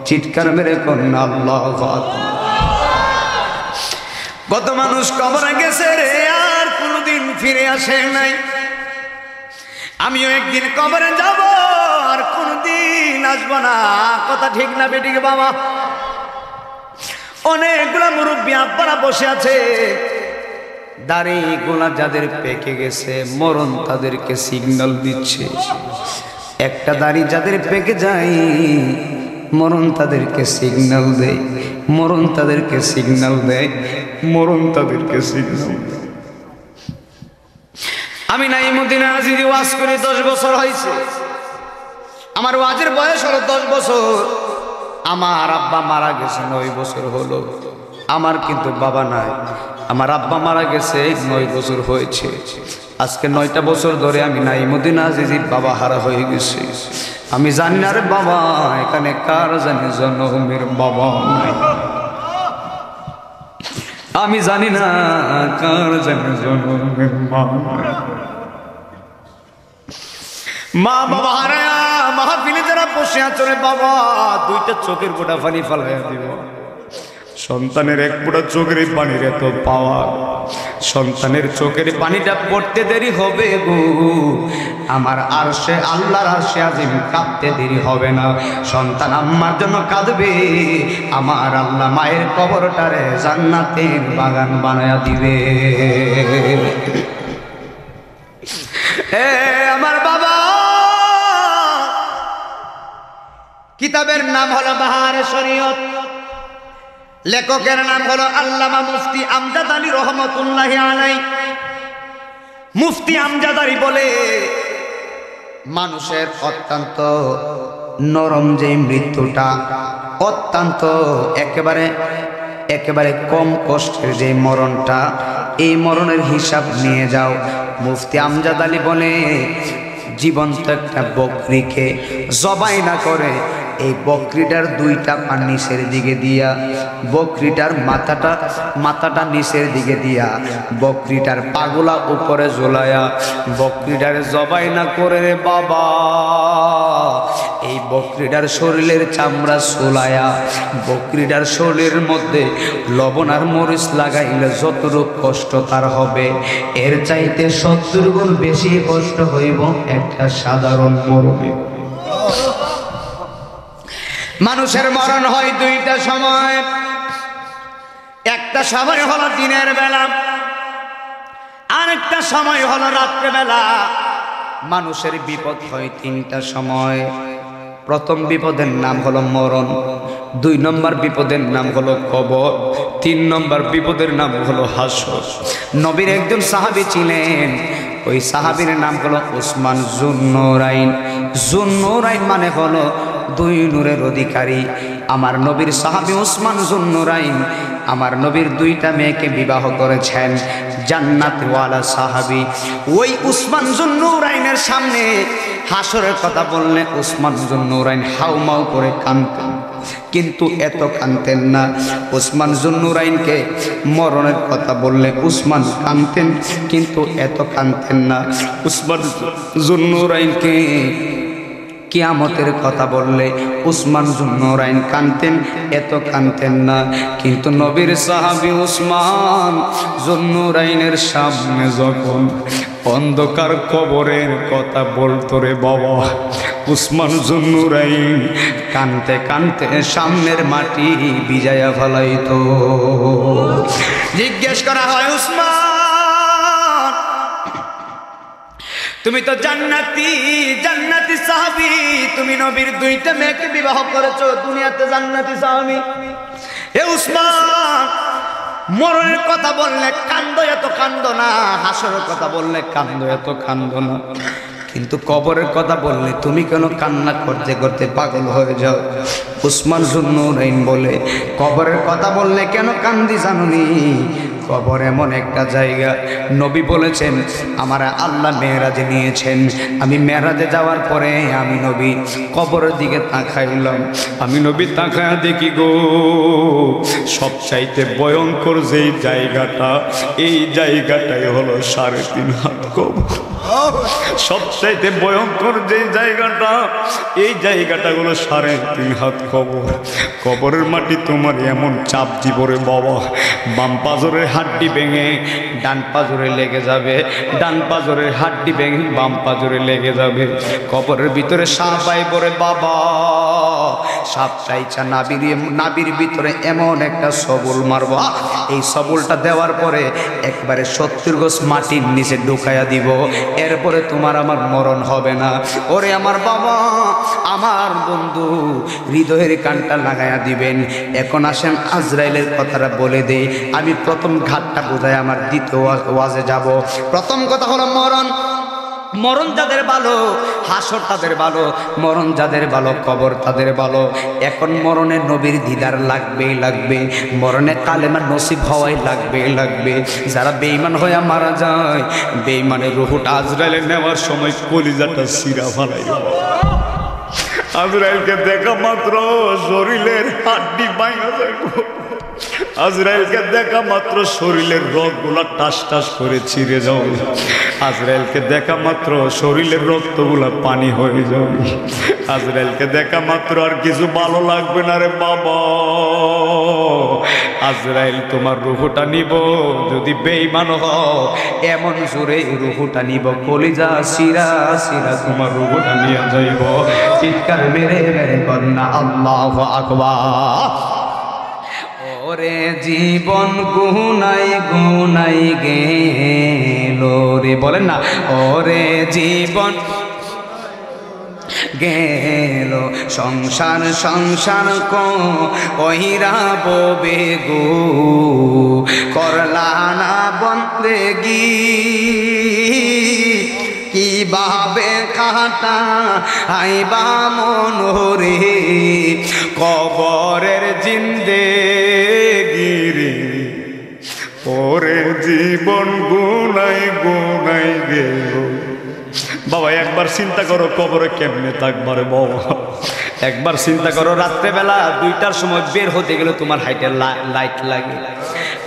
[SPEAKER 1] চিৎকার মেরে কন্যা আল্লাহু আকবার। কত মানুষ কবরে গেছে রে, আর কোনদিন ফিরে আসে নাই। আমিও একদিন কবরে যাব, আর কোনদিন আসবো না। কথা ঠিক না বেঠিক বাবা? অনেকগুলো মুরব্বী আব্বারা বসে আছে, দাড়িগুলা যাদের পেকে গেছে মরণ তাদেরকে সিগন্যাল দিচ্ছে। একটা দাড়ি যাদের পেকে যায় মরণ তাদেরকে সিগন্যাল দেয়, মরণ তাদেরকে সিগন্যাল দেয়, মরণ তাদেরকে সিগন্যাল দেয়। আমি নাইমুদ্দিন আজিজি ওয়াজ করে 10 বছর হয়েছে। আমার ওয়াজের বয়স হলো 10 বছর। আমার আব্বা মারা গেছে 9 বছর হলো। আমার কিন্তু বাবা নাই। আমার আব্বা মারা গেছে 9 বছর হয়েছে। আজকে 9টা বছর ধরে আমি নাইমুদ্দিন আজিজি বাবা হারা হয়ে গেছে। আমি জানি না রে বাবা এখানে কার জানি জন্মের বাবা নাই। আমি জানি না কার জানি জন্মের মা নাই। মা বাবা হারায়া মাহফিলে যারা বসে আছে রে বাবা 2টা চোখের ফোঁটা পানি ফালাইয়া দিব। সন্তানের 1 ফোঁটা চোখের পানির এত পাওয়া, সন্তানের চোখের পানিটা পড়তে দেরি হবে গো আমার আরশে আল্লাহর আরশে আজিম কাঁদতে দেরি হবে না। সন্তান আম্মার জন্য কাঁদবে, আমার আল্লাহ মায়ের কবরটারে জান্নাতের বাগান বানায়া দিবে। আমার বাবা কিতাবের নাম হলো বাহারে শরীয়ত, লেখকের নাম হলো আল্লামা মুফতি আমজাদ আলী রহমতুল্লাহি আলাইহি। মুফতি আমজাদ আলী বলে মানুষের অত্যন্ত নরম যে মৃত্যুটা, অত্যন্ত একেবারে কম কষ্টের যে মরণটা, এই মরণের হিসাব নিয়ে যাও। মুফতি আমজাদ আলী বলে জীবন্ত একটা বকরিকে জবাই না করে এই বকরিটার 2টা পা নিচের দিকে দিয়া, বকরিটার মাথাটা নিচের দিকে দিয়া, বকরিটার পাগুলা উপরে ঝোলায়া বকরিটার জবাই না করে রে বাবা এই বকরিটার শরীরের চামড়া ছোলায়া বকরিটার শরীরের মধ্যে লবণ আর মরিচ লাগাইলে যতটুকু কষ্ট তার হবে এর চাইতে 70 গুণ বেশি কষ্ট হইব একটা সাধারণ মরণে। মানুষের মরণ হয় 2টা সময়। একটা সময় হলো দিনের বেলা, আরেকটা সময় হলো রাত্রে বেলা। মানুষের বিপদ হয় 3টা সময়। প্রথম বিপদের নাম হলো মরণ, 2 নম্বর বিপদের নাম হলো কবর, 3 নম্বর বিপদের নাম হলো হাসর। নবীর একজন সাহাবী ছিলেন, ওই সাহাবীর নাম হলো উসমান জুন্নুরাইন। জুন্নুরাইন মানে হলো 2 নূরের অধিকারী। আমার নবীর সাহাবী উসমান জুন্নুরাইন আমার নবীর 2টা মেয়েকে বিবাহ করেছেন, জান্নাতওয়ালা সাহাবী। ওই উসমান জুন্নুরাইনের সামনে হাসরের কথা বললে উসমান জুন্নুরাইন হাউমাউ করে কাঁদতেন, কিন্তু এত কাঁদতেন না। উসমান জুন্নুরাইনকে মরণের কথা বললে উসমান কাঁদতেন, কিন্তু এত কাঁদতেন না। উসমান জুন্নুরাইনকে কিয়ামতের কথা বললে উসমান জুন্নুরাইন কাঁদতেন, এত কাঁদতেন না। কিন্তু নবীর সাহাবী উসমান জুন্নুরাইনের সামনে যখন অন্ধকার কবরের কথা বলতো রে বাবা, উসমান জুন্নুরাইন কাঁদতে কাঁদতে সামনের মাটি ভিজাইয়া ফেলাইতো। জিজ্ঞেস করা হয় উসমান তুমি তো জান্নাতি সাহাবী, তুমি নবীর 2টা মেয়েকে বিবাহ করেছো, দুনিয়াতে জান্নাতি সাহাবী। হে উসমান মরণের কথা বললে কান্দো, এত কান্দো না। হাসরের কথা বললে কান্দো, এত কান্দো না। কিন্তু কবরের কথা বললে তুমি কেন কান্না করতে করতে পাগল হয়ে যাও? উসমান জুন্নুরাইন বলে কবরের কথা বললে কেন কান্দি জানুনি? কবর এমন একটা জায়গা, নবী বলেছেন আমার আল্লাহ মেরাজে নিয়েছেন। আমি মেরাজে যাওয়ার পরে আমি নবী কবরের দিকে তাকাইলাম, আমি নবী তাকায়া দেখি গো সবচাইতে ভয়ঙ্কর যেই জায়গাটা, এই জায়গাটাই হলো 3.5 হাত কবর। সবচাইতে ভয়ঙ্কর যে জায়গাটা, এই জায়গাটা হলো 3.5 হাত কবর। কবরের মাটি তোমার এমন চাপ দিবরে বাবা, বাম পাজরের হাড্ডি ভেঙে ডান পাজরে লেগে যাবে, ডান পাজরের হাড্ডি ভেঙে বাম পাজরে লেগে যাবে। কবরের ভিতরে সাপ আইবরে বাবা, সাপটাইচা নাবির ভিতরে এমন একটা সবল মারব, এই সবলটা দেওয়ার পরে একবারে 70 গজ মাটির নিচে ঢুকাইয়া দিব, এরপরে তোমার আমার মরণ হবে না। ওরে আমার বাবা, আমার বন্ধু, হৃদয়ের কানটা লাগাইয়া দিবেন। এখন আসেন আজরাইলের কথাটা বলে দেই, আমি প্রথম ঘাটটা বোঝাই আমার দ্বিতীয় ওয়াজে যাব। প্রথম কথা হলো মরণ। মরণ যাদের ভালো, হাসর তাদের ভালো, মরণ যাদের ভালো, কবর তাদের ভালো। এখন মরণে নবীর দিদার লাগবেই লাগবে, মরণে কালেমা নসিব হওয়াই লাগবে। যারা বেঈমান হয়ে মারা যায়, বেঈমানের রূহটা আজরাইলে নেওয়ার সময় কলিজাটা সিরা ফালাই। আজরাইলকে দেখা মাত্র শরীরের হাড্ডি ভাঙা যাইব, আজরাইলকে দেখা মাত্র শরীরের রগগুলা টাস টাস করে ছিঁড়ে যাবে, আজরাইলকে দেখা মাত্র শরীরের রক্তগুলা পানি হয়ে যাবে, আজরাইলকে দেখা মাত্র আর কিছু ভালো লাগবে না রে বাবা। আজরাইল তোমার রূহটা নিব, যদি বেঈমান হও এমন জোরে রূহটা নিব, কলিজা সিরা সিরা তোমার রূহটা নিয়ে যাইব। চিৎকার মেরে মেরে কন্যা আল্লাহু আকবার। ওরে জীবন গুনাই গুনাই গেল রে, বলেন না, ওরে জীবন গেল, সংসার সংসার কইরা ববে গো, করলা না বন্দেগি, কিভাবে কাটা আইবা মনোরে, কবরের জিন্দেগি রে, ওরে জীবন গুনাই গুনাই গেল। বাবা একবার চিন্তা করো কবরে কেমনে থাকবারে বাবা, একবার চিন্তা করো রাত্রেবেলা 2টার সময় বের হতে গেলে তোমার হাইটে লাইট লাগে,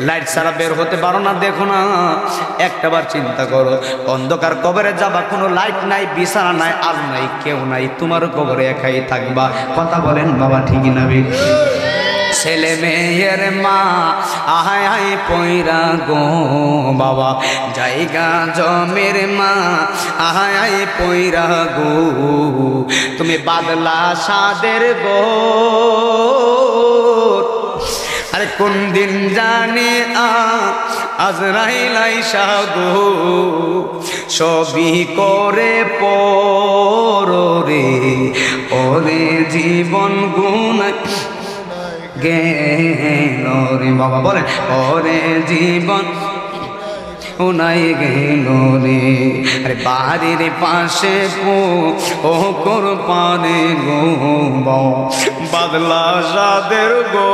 [SPEAKER 1] লাইট ছাড়া বের হতে পারো না। দেখো না, একটাবার চিন্তা করো, অন্ধকার কবরে যাবা, কোনো লাইট নাই, বিছানা নাই, আর নাই, কেউ নাই, তোমার কবরে একাই থাকবা। কথা বলেন বাবা, ঠিক না? ছেলে মেয়ের মা আহায় আয় পয়রা গো বাবা, জায়গা জমের মা আহায় আয় পয়রা গো, তুমি বাদলা সাদের গো, আরে কোন দিন জানি আজরাইল আইসা গো, সবই করে পরে ওরে জীবন গুনাই গেল রে বাবা, বলেন ওরে জীবন উনাই গেল রে। আরে বাড়ির পাশে ও কর পারে গো বাদলা সাদের গো,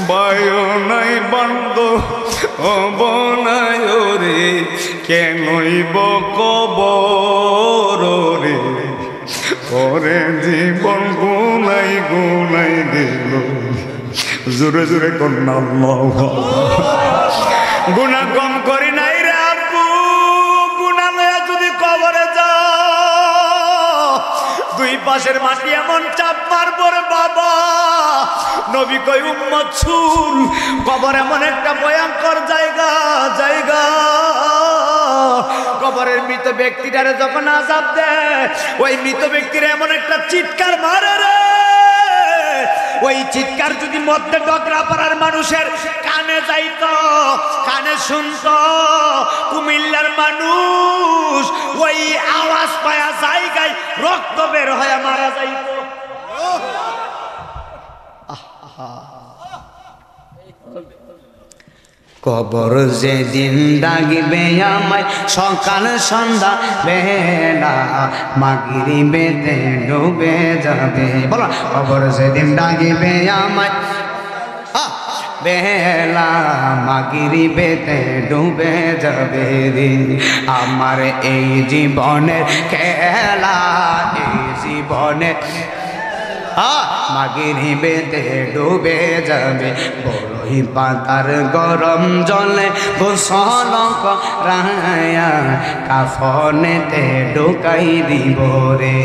[SPEAKER 1] বায়ো নাই বান্দ ও বনায় রে, কেনইব কবর রে, ওরে জীবন গুনাই গুনাই গেল। জোরে জোরে কন্যা আল্লাহু গুনাহ কম করি নাই রে আব্বু, গুনাহ লয়া যদি কবরে যাও, দুই পাশের মাটি এমন চাপ মারবো রে বাবা। নবী কই উম্মত শুন, কবর এমন একটা ভয়ঙ্কর জায়গা, কবরের মৃত ব্যক্তিটারে যখন আযাব দেয়, ওই মৃত ব্যক্তির এমন একটা চিৎকার মারে রে, ওই চিৎকার যদি মধ্যে ডগরা পাড়ার মানুষের কানে যাইত, কানে শুনত, কুমিল্লার মানুষ ওই আওয়াজ পায়া জায়গায় রক্ত বের হয়ে মারা যাইত। কবর যেদিন ডাকবে আমায় সকাল সন্ধ্যা বেলা, মাগরিবেতে ডুবে যাবে, বলো কবর যেদিন ডাকবে আমায় বেলা, মাগরিবেতে ডুবে যাবে রে, আমার এই জীবনের খেলা, এই জীবনের মাগরিবেতে ডুবে যাবে, বড়ই পাতার গরম জলে গোসল করায়া কাফনেতে ঢুকাই দিব রে,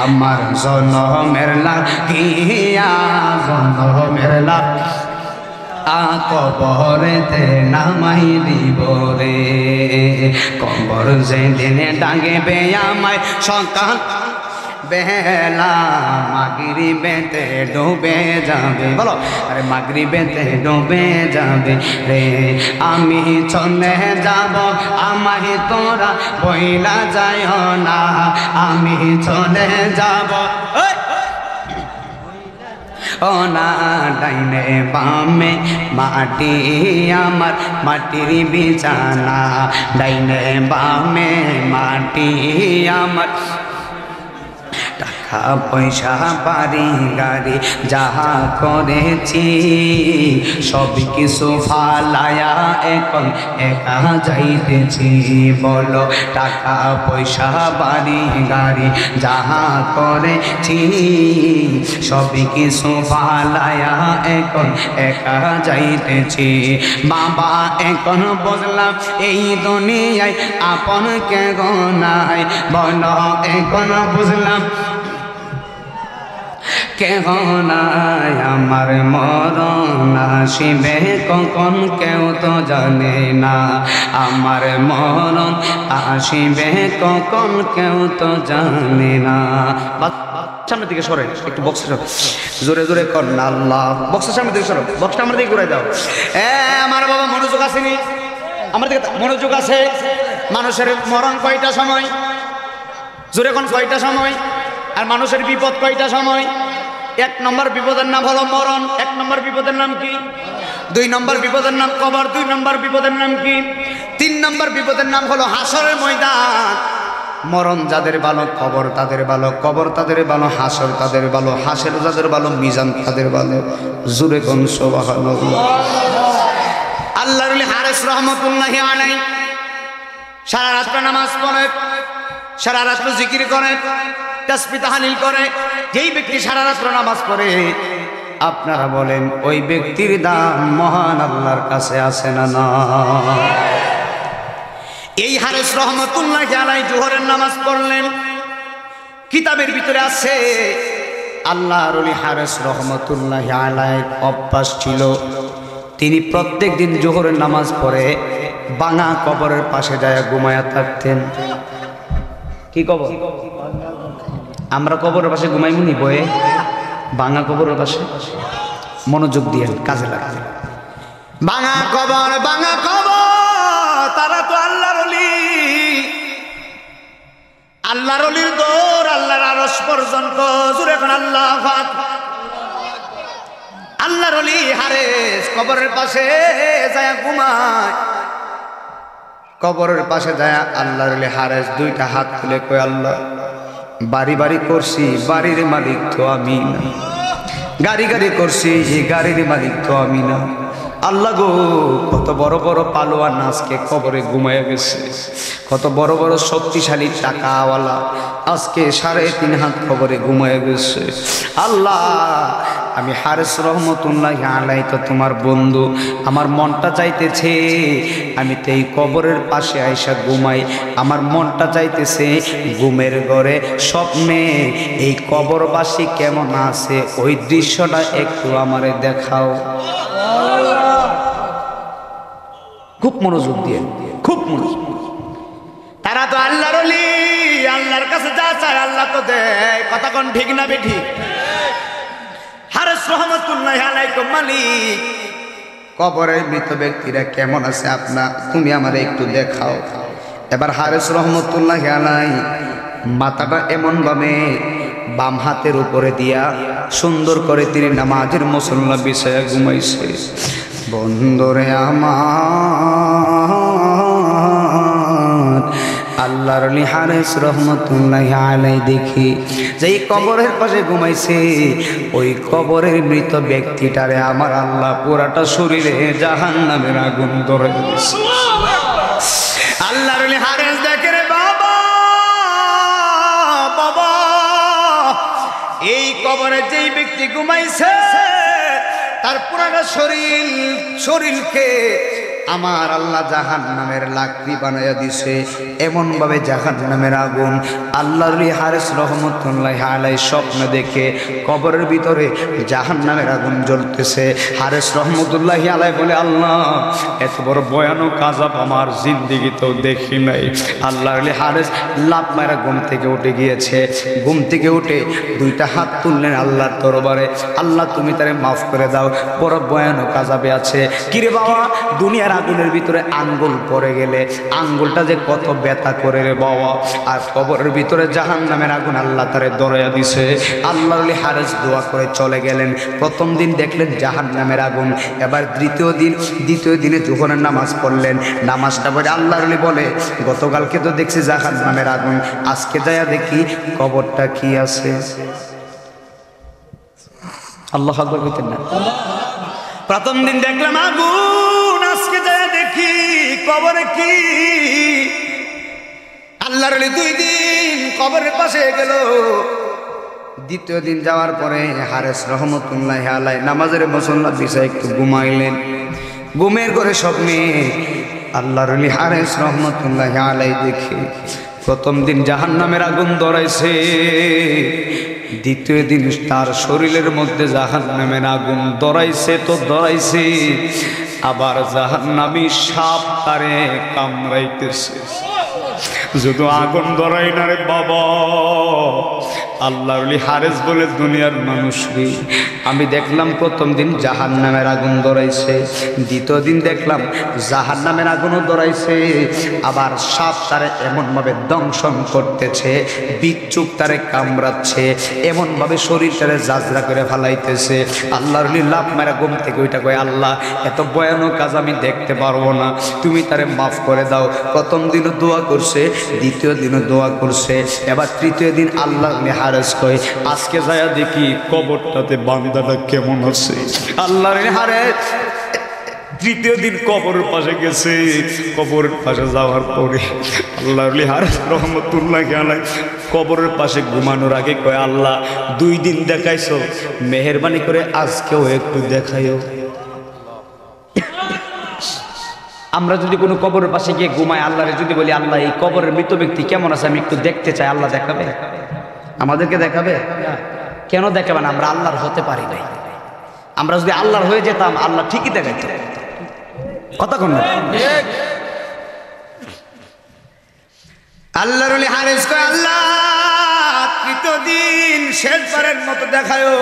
[SPEAKER 1] আমার জনমের লাগিয়া, জনমের কবরেতে নামাই দিব রে, কবর যেদিনে ডাকবে আমায় সকাল বেলা মাগরিবেতে ডুবে যাবে, বলো আরে মাগরিবেতে ডুবে যাবে রে, আমি চলে যাব আমায় তোরা বইলা যায় না, আমি চলে যাব ও না, ডাইনে বামে মাটি আমার মাটির বিছানা, ডাইনে বামে মাটি আমার, টাকা পয়সা বাড়ি গাড়ি যাহা করেছি সব কিছু ফালায়া এখন একা যাইতেছি, বলো টাকা পয়সা বাড়ি গাড়ি যাহা করেছি সব কিছু ফালায়া এখন একা যাইতেছি, বাবা এখন বুঝলাম এই দুনিয়ায় আপন কে গো নাই, বলো এখন বুঝলাম কেহ নাই, আমার মরণ আসিবে কখন কেউ তো জানে না, আমার মরণ আসিবে কখন কেউ তো জানে না। সামনের দিকে সরে একটু, বক্স জোরে জোরে কর না আল্লাহ, বক্সের সামনের দিকে সরো, বক্সটা আমার দিকে ঘুরাই দাও। আমার বাবা মনোযোগ আসেনি, আমার দিকে মনোযোগ আছে। মানুষের মরণ কয়টা সময়, জোরে কোন কয়টা সময়, আর মানুষের বিপদ কয়টা সময়? এক নম্বর বিপদের নাম হলো মরণ, এক নম্বর বিপদের নাম কি? দুই নম্বর বিপদের নাম কবর, দুই নম্বর বিপদের নাম কি? তিন নম্বর বিপদের নাম হলো হাসরের ময়দান। মরণ যাদের ভালো, কবর তাদের ভালো, কবর তাদের ভালো, হাসর তাদের ভালো, হাসর যাদের ভালো, মিজান তাদের ভালো। জোরে কোন সুবহানাল্লাহ। আল্লাহর ওলি হারেস রহমাতুল্লাহি আলাইহি সারা রাত নামাজ পড়ে, সারা রাত জিকির করে, তাসবিহ তাহলিল করে। যেই ব্যক্তি সারা রাত নামাজ পড়ে, আপনারা বলেন ওই ব্যক্তির দাম মহান আল্লাহর কাছে আছে না না? এই হারেস রহমাতুল্লাহি আলাইহি জোহরের নামাজ পড়লেন, কিতাবের ভিতরে আছে আল্লাহর ওলি হারেস রহমাতুল্লাহি আলাইহির অভ্যাস ছিল, তিনি প্রত্যেক দিন জোহরের নামাজ পড়ে ভাঙা কবরের পাশে যায় ঘুমায়া থাকতেন। কি কবর? আমরা কবরের পাশে ঘুমাইমুনি বয়ে, ভাঙা কবরের পাশে। মনোযোগ দিয়ে কাজে লাগে। ভাঙা কবর, ভাঙা কবর, তারা তো আল্লাহর ওলি, আল্লাহর ওলির দৌড় আল্লাহর আরশ পর্যন্ত। জোরে কোন আল্লাহু আকবার। আল্লাহর ওলি হারেস কবরের পাশে যায় ঘুমায়, কবরের পাশে যায় আল্লাহর ওলি হারেস দুইটা হাত তুলে কয় আল্লাহ, বাড়ি বাড়ি করছি, বাড়ির মালিক তো আমি না, গাড়ি গাড়ি করছি, গাড়ির মালিক তো আমি না। আল্লাহ গো, কত বড় বড় পালোয়ান আজকে কবরে ঘুমায় গেছে, কত বড় বড় শক্তিশালী টাকাওয়ালা আজকে 3.5 হাত কবরে ঘুমায় গেছে। আল্লাহ, আমি হারেস রহমাতুল্লাহি আলাইহি তো তোমার বন্ধু, আমার মনটা চাইতেছে আমি তো এই কবরের পাশে আইসা ঘুমাই, আমার মনটা চাইতেছে ঘুমের ঘরে স্বপ্নে এই কবরবাসী কেমন আছে ওই দৃশ্যটা একটু আমারে দেখাও। খুব মনোযোগ দিয়ে, খুব মনোযোগ। তারা তো আল্লাহর ওলি, আল্লাহর কাছে যা চায় আল্লাহ তো দেয়। কথা কোন ঠিক না বেঠি? হারেস রহমাতুল্লাহি আলাইহি মালিক, কবরের মৃত ব্যক্তিরা কেমন আছে তুমি আমারে একটু দেখাও। এবার হারেস রহমাতুল্লাহি আলাইহি মাথাটা এমন ভাবে বাম হাতের উপরে দিয়া সুন্দর করে তিনি নামাজের মুসল্লা বিছায়া ঘুমাইছে। বন্ধুরে আমার, আল্লাহর ওলি হারেস রহমাতুল্লাহি আলাইহি দেখি যেই কবরের পাশে ঘুমাইছে, ওই কবরের মৃত ব্যক্তিটারে আমার আল্লাহ পুরাটা শরীরে জাহান্নামের আগুন ধরে দিয়েছে। আল্লাহর ওলি হারেস দেখে রে বাবা, বাবা এই কবরে যেই ব্যক্তি ঘুমাইছে তার পুরাটা শরীরকে আমার আল্লাহ জাহান্নামের লাকড়ি বানাইয়া দিছে। এমন ভাবে জাহান্নামের আগুন আল্লাহর হারেস রহমতুল্লাহি আলাইহি স্বপ্ন দেখে কবরের ভিতরে জাহান্নামের আগুন জ্বলতেছে। হারেস রহমতুল্লাহি আলাইহি বলে, আল্লাহ এত বড় ভয়ানক আযাব আমার জিন্দেগিতেও দেখি নাই। আল্লাহর হারেস লাফ মারা ঘুম থেকে উঠে গিয়েছে। ঘুম থেকে উঠে দুইটা হাত তুললেন আল্লাহর দরবারে, আল্লাহ তুমি তারে মাফ করে দাও, বড় ভয়ানক আযাবে আছে। কিরে বাবা, দুনিয়ার আগুনের ভিতরে আঙ্গুল পড়ে গেলে আঙ্গুলটা যে কত ব্যথা করে রে বাবা। আর কবরের ভিতরে জাহান্নামের আগুন আল্লাহ তারে ধরাইয়া দিছে। আল্লাহর হারেস দোয়া করে চলে গেলেন। প্রথম দিন দেখলেন জাহান্নামের আগুন। এবার দ্বিতীয় দিনে জোহরের নামাজ পড়লেন। নামাজটা পড়ে আল্লাহর বলে, গতকালকে তো দেখছি জাহান্নামের আগুন, আজকে যায়া দেখি কবরটা কি আছে। আল্লাহু আকবার কইতেন না? প্রথম দিন দেখলাম আগুন, আজকে যায়া দেখি কবরে কি। আল্লাহর 2 দিন কবরের পাশে গেল। দ্বিতীয় দিন যাওয়ার পরে হারেস রহমতুল্লাহি আলাইহি নামাজের মুসল্লা বিছায় একটু ঘুমাইলেন। ঘুমের ঘরে স্বপ্নে আল্লাহর হারেস রহমতুল্লাহি আলাইহি দেখে প্রথম দিন জাহান্নামের আগুন ধরাইছে, দ্বিতীয় দিন তার শরীরের মধ্যে জাহান্নামের আগুন ধরাইছে তো ধরাইছে, আবার জাহান্নামী সাপ তারে কামড়াইতেছে। শুধু আগুন ধরাই না রে বাবা, আল্লাহর হারেস বলে, দুনিয়ার মানুষকে আমি দেখলাম প্রথম দিন জাহান্নামের আগুন ধরাইছে, দ্বিতীয় দিন দেখলাম জাহান্নামের আগুনও ধরাইছে, আবার সাপ তারে এমনভাবে দংশন করতেছে, বিচ্ছুক তারে কামড়াচ্ছে, এমনভাবে শরীরটারে জাজরা করে ফেলাইতেছে। আল্লাহর লাভ মেরা ঘুম থেকে ওইটা কয়, আল্লাহ এত ভয়ানক কাজ আমি দেখতে পারবো না, তুমি তারে মাফ করে দাও। প্রথম দিনও দোয়া করছে, দ্বিতীয় দিনও দোয়া করছে, এবার তৃতীয় দিন আল্লাহর হারেস কয়, আজকে যায়া দেখি কবরটাতে বান্দাটা কেমন আছে। আল্লাহর হারেস তৃতীয় দিন কবরের পাশে গেছে। কবরের পাশে যাওয়ার পরে আল্লাহর হারেস রহমতুল্লাহি আলাইহি কবরের পাশে ঘুমানোর আগে কয়, আল্লাহ 2 দিন দেখাইছো, মেহেরবানি করে আজকেও একটু দেখাইও। আমরা যদি কোনো কবরের পাশে গিয়ে ঘুমাই, আল্লাহরে যদি বলি, আল্লাহ এই কবরের মৃত ব্যক্তি কেমন আছে আমি একটু দেখতে চাই, আল্লাহ দেখাবে? আমাদেরকে দেখাবে? কেন দেখাবে না? আমরা আল্লাহর হতে পারি নাই। আমরা যদি আল্লাহর হয়ে যেতাম, আল্লাহ ঠিকই দেখাইত। কথা কোন না? আল্লাহর হারেস কয়, আল্লাহ তৃতীয় দিন শেষবারের মতো দেখায়ও।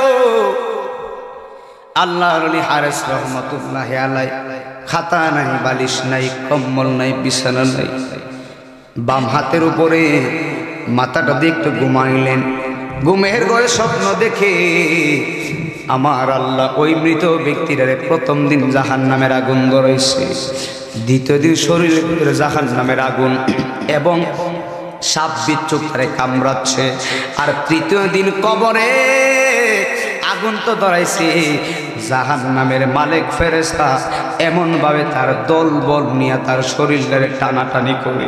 [SPEAKER 1] আল্লাহর হারেস রহমতুল্লাহি আলাইহি খাতা নাই, বালিশ নাই, কম্বল নাই, বিছানা নাই, বাম হাতের উপরে মাথাটা দিয়ে একটু ঘুমাইলেন। ঘুমের ঘরে স্বপ্ন দেখে আমার আল্লাহ ওই মৃত ব্যক্তিটারে প্রথম দিন জাহান্নামের আগুন ধরাইছে, দ্বিতীয় দিন শরীরের ভিতরে জাহান্নামের আগুন এবং সাপ বিচ্ছুক তারে কামড়াচ্ছে, আর তৃতীয় দিন কবরে আগুন তো ধরাইছে। জাহান্নামের মালিক ফেরেশতা এমনভাবে তার দল বল নিয়ে তার শরীরের টানাটানি করে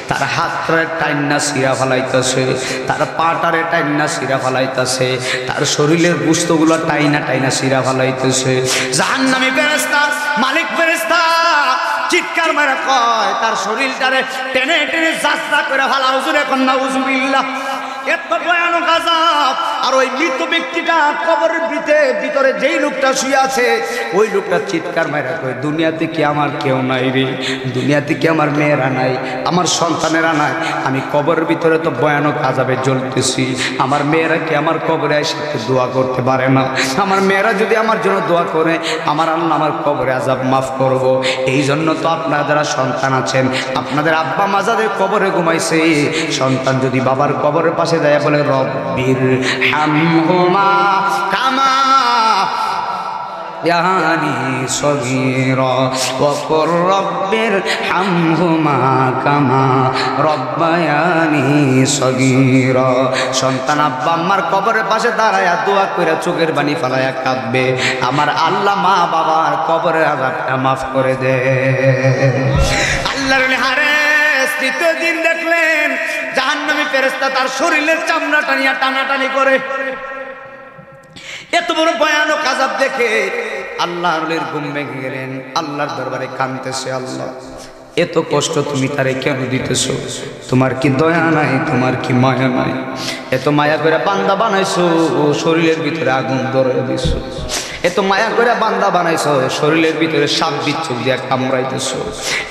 [SPEAKER 1] তার হাতটারে টাইনা ছিঁড়া ফেলাইতেছে, তার পাটারে টাইনা ছিঁড়া ফেলাইতেছে, তার শরীরের গোশতগুলো টাইনা টাইনা ছিঁড়া ফেলাইতেছে। জাহান্নামী ফেরেশতা মালিক ফেরেশতা চিৎকার মেরে কয়, তার শরীরটারে টেনে টেনে যাত্রা করে ফেলা। হুজুরে কন্যা উজুবিল্লাহ, এত ভয়ানক আযাব। আর ওই মৃত ব্যক্তিটা কবরের ভিতরে যেই লোকটা শুয়ে আছে, ওই লোকটা চিৎকার মাইরা কয়, দুনিয়াতে কি আমার কেউ নাই রে? দুনিয়াতে কি আমার মেয়েরা নাই, আমার সন্তানেরা নাই? আমি কবরের ভিতরে তো ভয়ানক আযাবে জ্বলতেছি, আমার মেয়েরা কি আমার কবরে এসে একটু দোয়া করতে পারে না? আমার মেয়েরা যদি আমার জন্য দোয়া করে, আমার আল্লাহ আমার কবরে আযাব মাফ করব। এই জন্য তো আপনারা যারা সন্তান আছেন, আপনাদের আব্বা মা যাদের কবরে ঘুমাইছে, সন্তান যদি বাবার কবরের পাশে দেয়া বলে, রব্বির হামহুমা কামা ইয়ানি সগীরা ওয়া কুর রব্বির হামহুমা কামা রব্বায়ানি সগীরা। সন্তান আব্বা আম্মার কবরের পাশে দাঁড়ায়া দোয়া কইরা চোখের পানি ফেলায়া কাঁদবে, আমার আল্লাহ মা বাবার কবরের আযাবটা মাফ করে দে। আল্লাহর হারেস তৃতীয় দিন দেখলেন জাহান্নামী ফেরেশতা তার শরীরের চামড়া টানিয়া টানাটানি করে। এত বড় ভয়ানক আযাব দেখে আল্লাহর ওলির ঘুম ভেঙে গেলেন, আল্লাহর দরবারে কাঁদতেছে, আল্লাহ এত কষ্ট তুমি তারে কেন দিতেছো? তোমার কি দয়া নাই, তোমার কি মায়া নাই? এত মায়া করে বান্দা বানাইছো, শরীরের ভিতরে আগুন ধরে দিছো। এত মায়া করে বান্দা বানাইছো, শরীরের ভিতরে সাপ বিচ্ছু দিয়ে কামড়াইতেছো।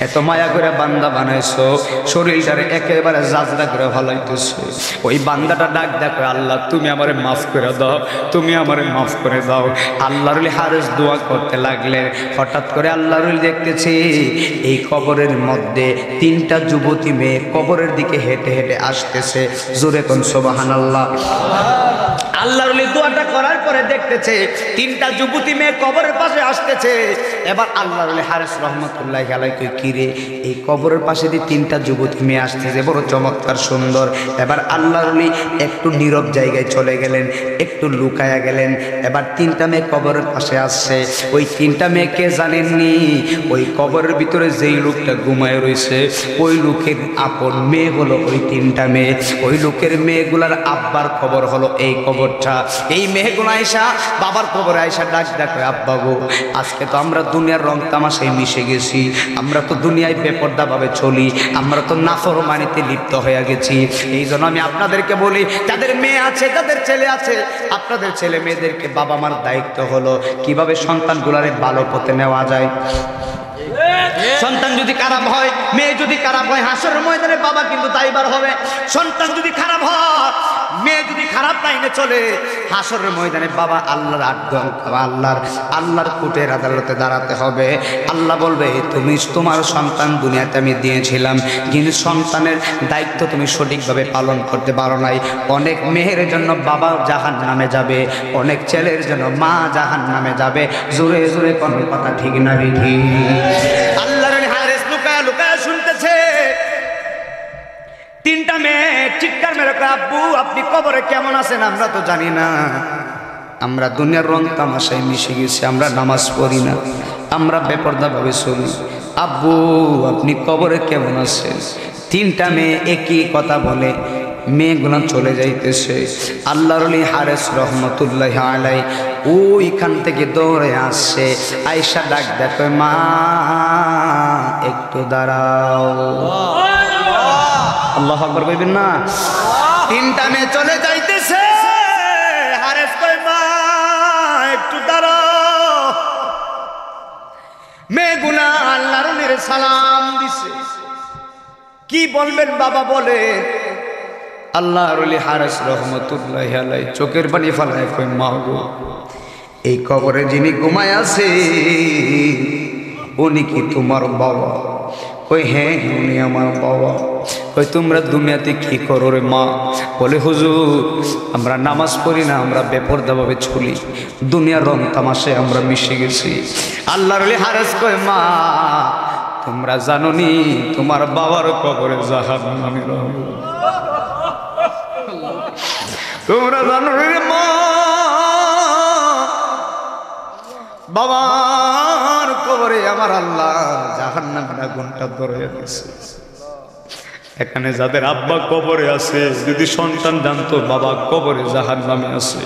[SPEAKER 1] এত মায়া করে বান্দা বানাইছো, শরীরটারে একেবারে জাজরা করে হলাইতেছো। ওই বান্দাটা ডাক দেখো, আল্লাহ তুমি আমারে মাফ করে দাও, তুমি আমারে মাফ করে দাও। আল্লাহর ওলি হারেস দোয়া করতে লাগলেন। হঠাৎ করে আল্লাহর ওলি দেখতেছি এই কবরের মধ্যে তিনটা যুবতী মেয়ে কবরের দিকে হেঁটে হেঁটে আসতেছে। জোরে কোন সুবহানাল্লাহ। আল্লাহর ওলি দোয়াটা করার পরে দেখতেছে তিনটা যুবতী মেয়ে কবরের পাশে আসতেছে। এবার আল্লাহর ওলি হারেস রহমতুল্লাহি আলাইহি কি রে, এই কবরের পাশে দিয়ে তিনটা যুবতী মেয়ে আসতেছে, বড় চমৎকার সুন্দর। এবার আল্লাহর ওলি একটু নীরব জায়গায় চলে গেলেন, একটু লুকায়া গেলেন। এবার তিনটা মেয়ে কবরের পাশে আসছে। ওই তিনটা মেয়েকে জানেননি, ওই কবরের ভিতরে যেই লোকটা ঘুমায় রয়েছে ওই লোকের আপন মেয়ে হলো ওই তিনটা মেয়ে। ওই লোকের মেয়েগুলার আব্বার খবর হলো এই কবরটা। এই মেয়েগুলো আয়সা বাবার কবরে আয়সা ডাক ডাকে, আব্বা গো আজকে তো আমরা দুনিয়ার রং তামাশায় মিশে গেছি, আমরা তো দুনিয়ায় বেপরদাভাবে চলি, আমরা তো নাফরমানিতে লিপ্ত হয়ে গেছি। এই জন্য আমি আপনাদেরকে বলি, যাদের মেয়ে আছে যাদের ছেলে আছে, আপনাদের ছেলে মেয়েদেরকে বাবা মার দায়িত্ব হলো কিভাবে সন্তানগুলারে ভালো পথে নেওয়া যায়। সন্তান যদি খারাপ হয়, মেয়ে যদি খারাপ হয়, হাসরের ময়দানে বাবা কিন্তু দায়ীবার হবে। সন্তান যদি খারাপ হয়, মেয়ে যদি খারাপ লাইনে চলে, হাসরের ময়দানে বাবা আল্লাহর আল্লাহর কোর্টের আদালতে দাঁড়াতে হবে। আল্লাহ বলবে তুমি তোমার সন্তান দুনিয়াতে আমি দিয়েছিলাম, কিন্তু সন্তানের দায়িত্ব তুমি সঠিকভাবে পালন করতে পারো নাই। অনেক মেয়ের জন্য বাবা জাহান্নামে যাবে, অনেক ছেলের জন্য মা জাহান্নামে যাবে। জোরে জোরে কোন কথা ঠিক না ঠিক? আল্লাহর হারেস লুকায়া লুকায়া শুনতেছে। তিনটা মেয়ে চিৎকার মেরে, আব্বু আপনি কবরে কেমন আছেন? আমরা তো জানি না, আমরা দুনিয়ার রং তামাশায় মিশে গেছি, আমরা নামাজ পড়ি না, আমরা বেপরদাভাবে চলি। আব্বু আপনি কবরে কেমন আছেন? তিনটা মেয়ে একই কথা বলে মেয়েগুলো চলে যাইতেছে। আল্লাহর ওলি হারেস রহমতুল্লাহি আলাইহি ওইখান থেকে দৌড়ে আসছে, আয়েশা ডাক দেখো, মা একটু দাঁড়াও। আল্লাহু আকবার কইবেন না? তিনটা মেয়ে চলে যাইতেছে, হারেস কয় মা একটু দাঁড়াও। মেয়েগুলা আল্লাহর ওলির সালাম দিছে। কি বলবেন বাবা বলে? আল্লাহর ওলি হারেস রহমতুল্লাহি আলাইহি চোখের পানি ফেলায় কই, মা গো এই কবরে যিনি ঘুমায় আছে উনি কি তোমার বাবা? কই হ্যাঁ উনি আমার বাবা। কই তোমরা দুনিয়াতে কি করো রে মা? বলে হুজুর আমরা নামাজ পড়ি না, আমরা বেপরদাভাবে চলি, দুনিয়ার রং তামাশায় আমরা মিশে গেছি। আল্লাহর ওলি হারেস কয়, মা তোমরা জানো নি তোমার বাবার কবরে জাহান্নামে রবে? তোমরা জানো রে মা বাবার কবরে আমার আল্লাহ জাহান্নামের আগুনটা ধরে দিয়েছে। এখানে যাদের আব্বা কবরে আছে, যদি সন্তান জানতো বাবা কবরে জাহান্নামে আছে,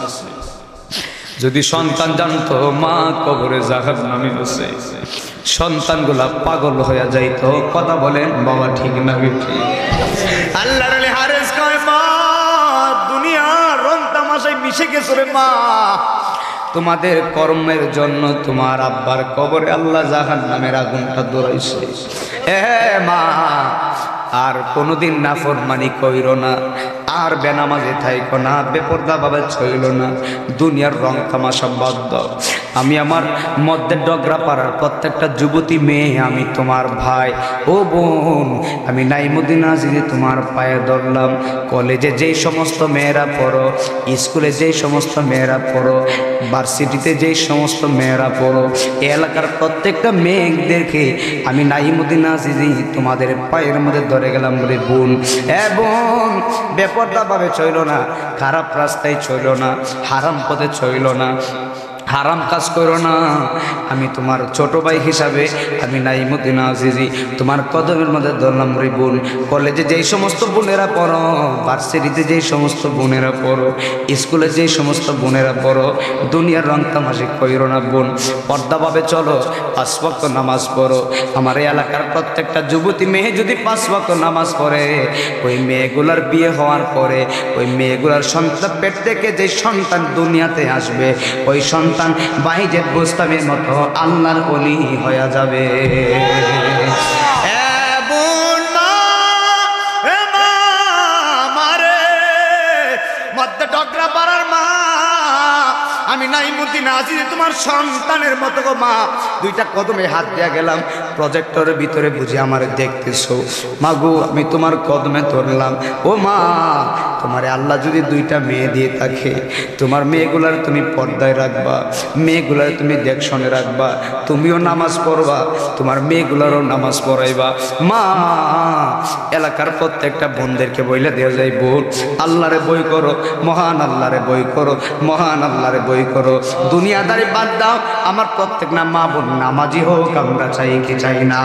[SPEAKER 1] যদি সন্তান জানতো মা কবরে জাহান্নামে আছে, সন্তানগুলা পাগল হয়ে যাইতো। কথা বলেন বাবা ঠিক না বেঠি? আল্লাহর ওলি হারেস কয়, মা দুনিয়ার রং তামাশায় মিশে গেছো রে মা, তোমাদের কর্মের জন্য তোমার আব্বার কবরে আল্লাহ জাহান্নামের আগুনটা ধরাইছে। মা আর কোনোদিন নাফরমানি কইরো না, আর বেনামাজে থাইকো না, বেপরদাভাবে চইল না, দুনিয়ার রং তামাশা বাদ দাও। আমি আমার মধ্যে ডগরা পাড়ার প্রত্যেকটা যুবতী মেয়ে, আমি তোমার ভাই ও বোন, আমি নাইমুদ্দিন আজিজে তোমার পায়ে ধরলাম। কলেজে যেই সমস্ত মেয়েরা পড়ো, স্কুলে যেই সমস্ত মেয়েরা পড়ো, ভার্সিটিতে যেই সমস্ত মেয়েরা পড়ো, এলাকার প্রত্যেকটা মেয়েদেরকে আমি নাইমুদ্দিন আজিজি তোমাদের পায়ের মধ্যে ধরে গেলাম বলে, বোন বোন বেপরদাভাবে চইল না, খারাপ রাস্তায় চইল না, হারাম পথে চইল না, হারাম কাজ করো না। আমি তোমার ছোট ভাই হিসাবে আমি নাইমুদ্দিন আজিজি তোমার কদমের মধ্যে ধরলাম রে বোন। কলেজে যেই সমস্ত বোনেরা পড়ো, ভার্সিটিতে যেই সমস্ত বোনেরা পড়ো, স্কুলে যেই সমস্ত বোনেরা পড়ো, দুনিয়ার রং তামাশা কইরো না বোন। পর্দাভাবে চলো, 5 ওয়াক্ত নামাজ পড়ো। আমার এই এলাকার প্রত্যেকটা যুবতী মেয়ে যদি 5 ওয়াক্ত নামাজ পড়ে, ওই মেয়েগুলার বিয়ে হওয়ার পরে ওই মেয়েগুলার সন্তান পেট থেকে যে সন্তান দুনিয়াতে আসবে, ওই সন্তান বাইজেদ গোস্তামের মতো আল্লাহর ওলি হয়ে যাবে। আমি নাইমুদ্দিন আজিজি তোমার সন্তানের মতো গো মা, 2টা কদমে হাত দিয়া গেলাম। প্রজেক্টরের ভিতরে বুঝি আমার দেখতেছো মা গো, আমি তোমার কদমে ধরলাম। ও মা, তোমারে আল্লাহ যদি 2টা মেয়ে দিয়ে থাকে, তোমার মেয়েগুলার তুমি পর্দায় রাখবা, মেয়েগুলার তুমি দেখশনে রাখবা, তুমিও নামাজ পড়বা, তোমার মেয়েগুলারও নামাজ পড়াইবা। মা, এলাকার প্রত্যেকটা বোনদেরকে বইলে দেওয়া যায়, বোন আল্লাহরে বই করো, মহান আল্লাহরে বই করো, মহান আল্লাহরে বই করো, দুনিয়াদারি বাদ দাও। আমার প্রত্যেক না মা বোন নামাজি হোক, আমরা চাই কি চাই না?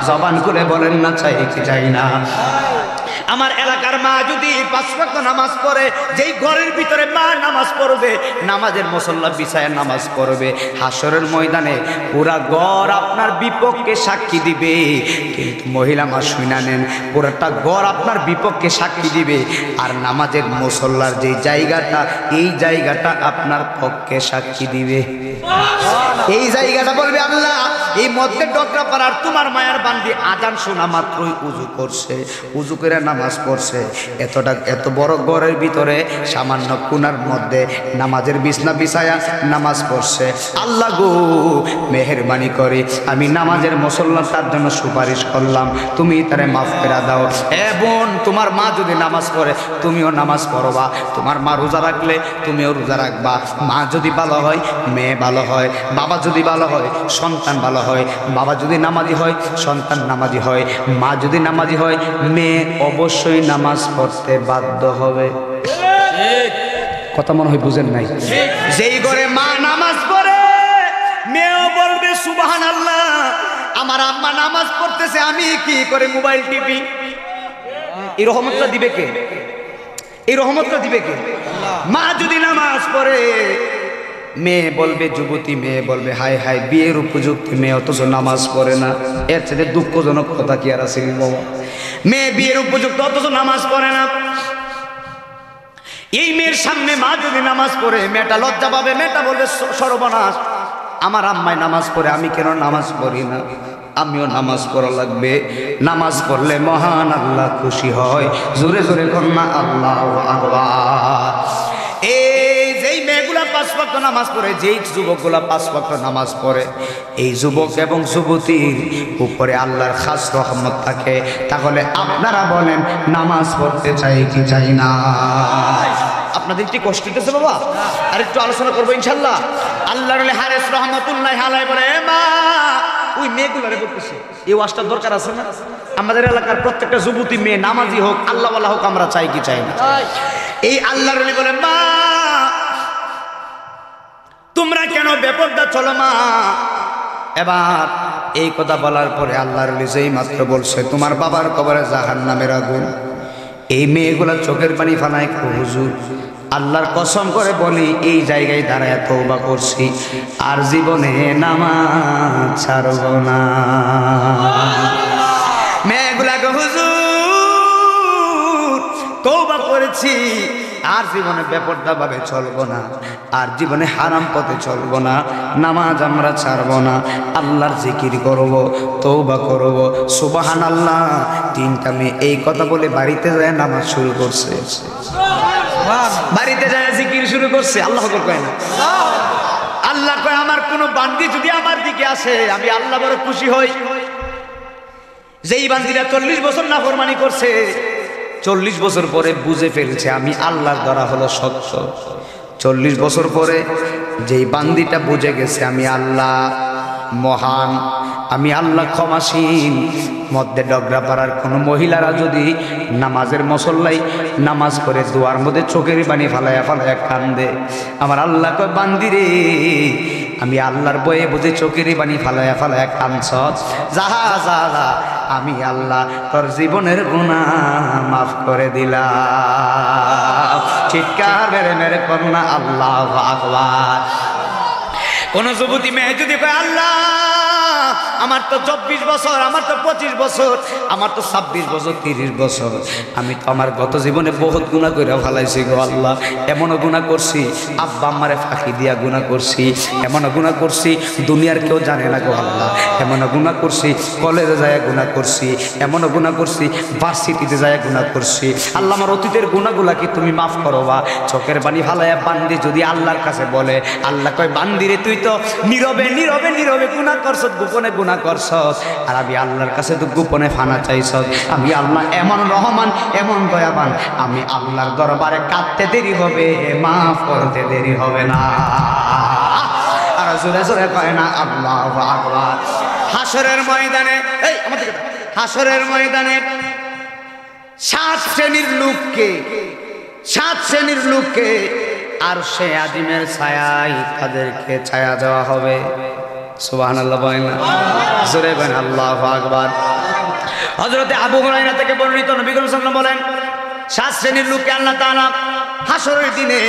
[SPEAKER 1] জবান খুলে বলেন না, চাই কি চাই না? আমার এলাকার মা যদি 5 ওয়াক্ত নামাজ পড়ে, যেই ঘরের ভিতরে মা নামাজ পড়বে, নামাজের মুসল্লা বিছায় নামাজ পড়বে, হাসরের ময়দানে পুরা ঘর আপনার বিপক্ষে সাক্ষী দিবে। কিন্তু মহিলা মা শুনা নেন, পুরাটা ঘর আপনার বিপক্ষে সাক্ষী দিবে, আর নামাজের মুসল্লার যে জায়গাটা, এই জায়গাটা আপনার পক্ষে সাক্ষী দিবে। এই জায়গাটা বলবে আল্লাহ, এই মধ্যে ডকরা পাড়ার তোমার মায়ের বান্দি আজান শোনা মাত্রই উজু করছে, উজু করে নামাজ পড়ছে, এত বড় ঘরের ভিতরে সামান্য কোনার মধ্যে নামাজের বিছনা বিছায়া নামাজ পড়ছে। আল্লাহ গো, মেহেরবানি করে আমি নামাজের মুসল্লা তার জন্য সুপারিশ করলাম, তুমি তারে মাফ করে দাও। এ বোন, তোমার মা যদি নামাজ পড়ে, তুমিও নামাজ পড়বা। তোমার মা রোজা রাখলে তুমিও রোজা রাখবা। মা যদি ভালো হয়, মেয়ে ভালো হয়। বাবা যদি ভালো হয়, সন্তান ভালো হয়। বাবা যদি নামাজি হয়, সন্তান নামাজি হয়। মা যদি নামাজি হয়, মেয়ে অবশ্যই নামাজ পড়তে বাধ্য হবে। কথা মনে হয় বুঝেন নাই? যেই ঘরে মা নামাজ পড়ে, মেয়েও বলবে সুবহানাল্লাহ। আমার আম্মা নামাজ পড়তেছে, আমি কি করে মোবাইল টিপি? এই রহমতটা দিবে কে? এই রহমতটা দিবে কে? মা যদি নামাজ পড়ে, মেয়ে বলবে, যুবতী মেয়ে বলবে, হায় হায়, বিয়ের উপযুক্ত মেয়ে অথচ নামাজ পড়ে না। এর সাথে দুঃখজনক কথা কি আর আছে? মেয়ে বিয়ের উপযুক্ত অথচ নামাজ পড়ে না। এই মেয়ের সামনে মা যদি নামাজ পড়ে, মেয়েটা লজ্জা পাবে, মেয়েটা বলবে সর্বনাশ, আমার আম্মায় নামাজ পড়ে, আমি কেন নামাজ পড়ি না? আমিও নামাজ পড়া লাগবে। নামাজ পড়লে মহান আল্লাহ খুশি হয়। জোরে জোরে কন্যা আল্লাহু আকবার। এই যেই মেয়েগুলা 5 ওয়াক্ত নামাজ পড়ে, যেই যুবকগুলা 5 ওয়াক্ত নামাজ পড়ে, এই যুবক এবং যুবতীর উপরে আল্লাহর খাস রহমত থাকে। তাহলে আপনারা বলেন, নামাজ পড়তে চাই কি চাই না? আপনাদের কি কষ্ট হইতেছে বাবা? আর একটু আলোচনা করবো ইনশাল্লাহ। আল্লাহর হারেস রহমতুল্লাহ আলাইহি বলে, মা, ওই মেয়েগুলারে বলতেছে, এই ওয়াজটার দরকার আছে না? আমাদের এলাকার প্রত্যেকটা যুবতী মেয়ে নামাজি হোক, আল্লাহওয়ালা হোক, আমরা চাই কি চাই না? এই আল্লাহর ওলি বলে, মা, তোমরা কেন বেপরদা চলো মা? এবার এই কথা বলার পরে আল্লাহর ওলি যেই মাত্র বলছে, তোমার বাবার কবরে জাহান্নামের আগুন, এই মেয়েগুলা চোখের পানি ফানায়, হুজুর আল্লাহর কসম করে বলি, এই জায়গায় দাঁড়ায় তওবা করছি, আর জীবনে নামাজ ছাড়ব না। মেয়েগুলাকে, হুজুর তওবা করেছি, আর জীবনে বেপরদা ভাবে চলবো না, আর জীবনে হারাম পথে চলবো না, নামাজ আমরা ছাড়বো না, আল্লাহর জিকির করব, তওবা করব, সুবহানাল্লাহ। 3টা মেয়ে এই কথা বলে বাড়িতে যায় নামাজ শুরু করছে, বাড়িতে যায় জিকির শুরু করছে। আল্লাহ কয় না? আল্লাহ কয়, আমার কোনো বান্দি যদি আমার দিকে আসে, আমি আল্লাহ বড় খুশি হই। যেই বান্দিরা 40 বছর নাফরমানি করছে, 40 বছর পরে বুঝে ফেলছে আমি আল্লাহর দ্বারা হলো সত্য। 40 বছর পরে যেই বান্দিটা বুঝে গেছে আমি আল্লাহ, মহান, আমি আল্লাহ ক্ষমাসীন। মধ্যে ডগরা পাড়ার কোনো মহিলারা যদি নামাজের মসল্লাই নামাজ করে দোয়ার মধ্যে চোখের পানি ফালায়া ফালায়া কান্দে, আমার আল্লাহ কয় বান্দি রে, আমি আল্লাহর বয়ে বুঝে চোখের পানি ফালায়া ফালায়া কাঁদছ, যাহা যাহা আমি আল্লাহ তোর জীবনের গুনাহ মাফ করে দিলাম। চিৎকার মেরে মেরে করোনা আল্লাহু আকবার। কোন যুবতী মেয়ে যদি কয় আল্লাহ আমার তো 24 বছর, আমার তো 25 বছর, আমার তো 26 বছর, 30 বছর, আমি তো আমার গত জীবনে বহুত গুনাহ করে ফেলাইছি গো আল্লাহ। এমনও গুনাহ করছি আব্বা আম্মারে ফাঁকি দিয়া গুনাহ করছি, এমনও গুনাহ করছি দুনিয়ার কেউ জানে না গো আল্লাহ, এমনও গুনাহ করছি কলেজে যায় গুনাহ করছি, এমনও গুনাহ করছি ভার্সিটিতে যায় গুনাহ করছি। আল্লাহ আমার অতীতের গুনাহগুলা কি তুমি মাফ করো বা। চোখের পানি ফালায়া বান্দি যদি আল্লাহর কাছে বলে, আল্লাহ কয় বান্দি রে তুই তো নীরবে নীরবে নীরবে গুনাহ করছ, গোপনে গুনাহ করছ, আর আমি আল্লাহর কাছে তো গোপনে ফানা চাইছ। আমি আল্লাহ এমন রহমান এমন দয়াবান, আমি আল্লাহর দরবারে কাঁদতে দেরি হবে, মাফ করতে দেরি হবে না। আর জোরে জোরে কয় না আল্লাহু আকবার। হাসরের ময়দানে, এই আমাদের হাসরের ময়দানে 7 শ্রেণীর লোককে, 7 শ্রেণীর লোককে আরশে আজিমের ছায়ায় তাদেরকে ছায়া দেওয়া হবে। সুবহানাল্লাহ বলেন না, জোরে বলেন আল্লাহু আকবার। হযরত আবু হুরায়রা থেকে বর্ণিত, নবী করিম সাল্লাল্লাহু আলাইহি ওয়াসাল্লাম বলেন 7 শ্রেণীর লোককে আল্লাহ তাআলা হাসরের দিনে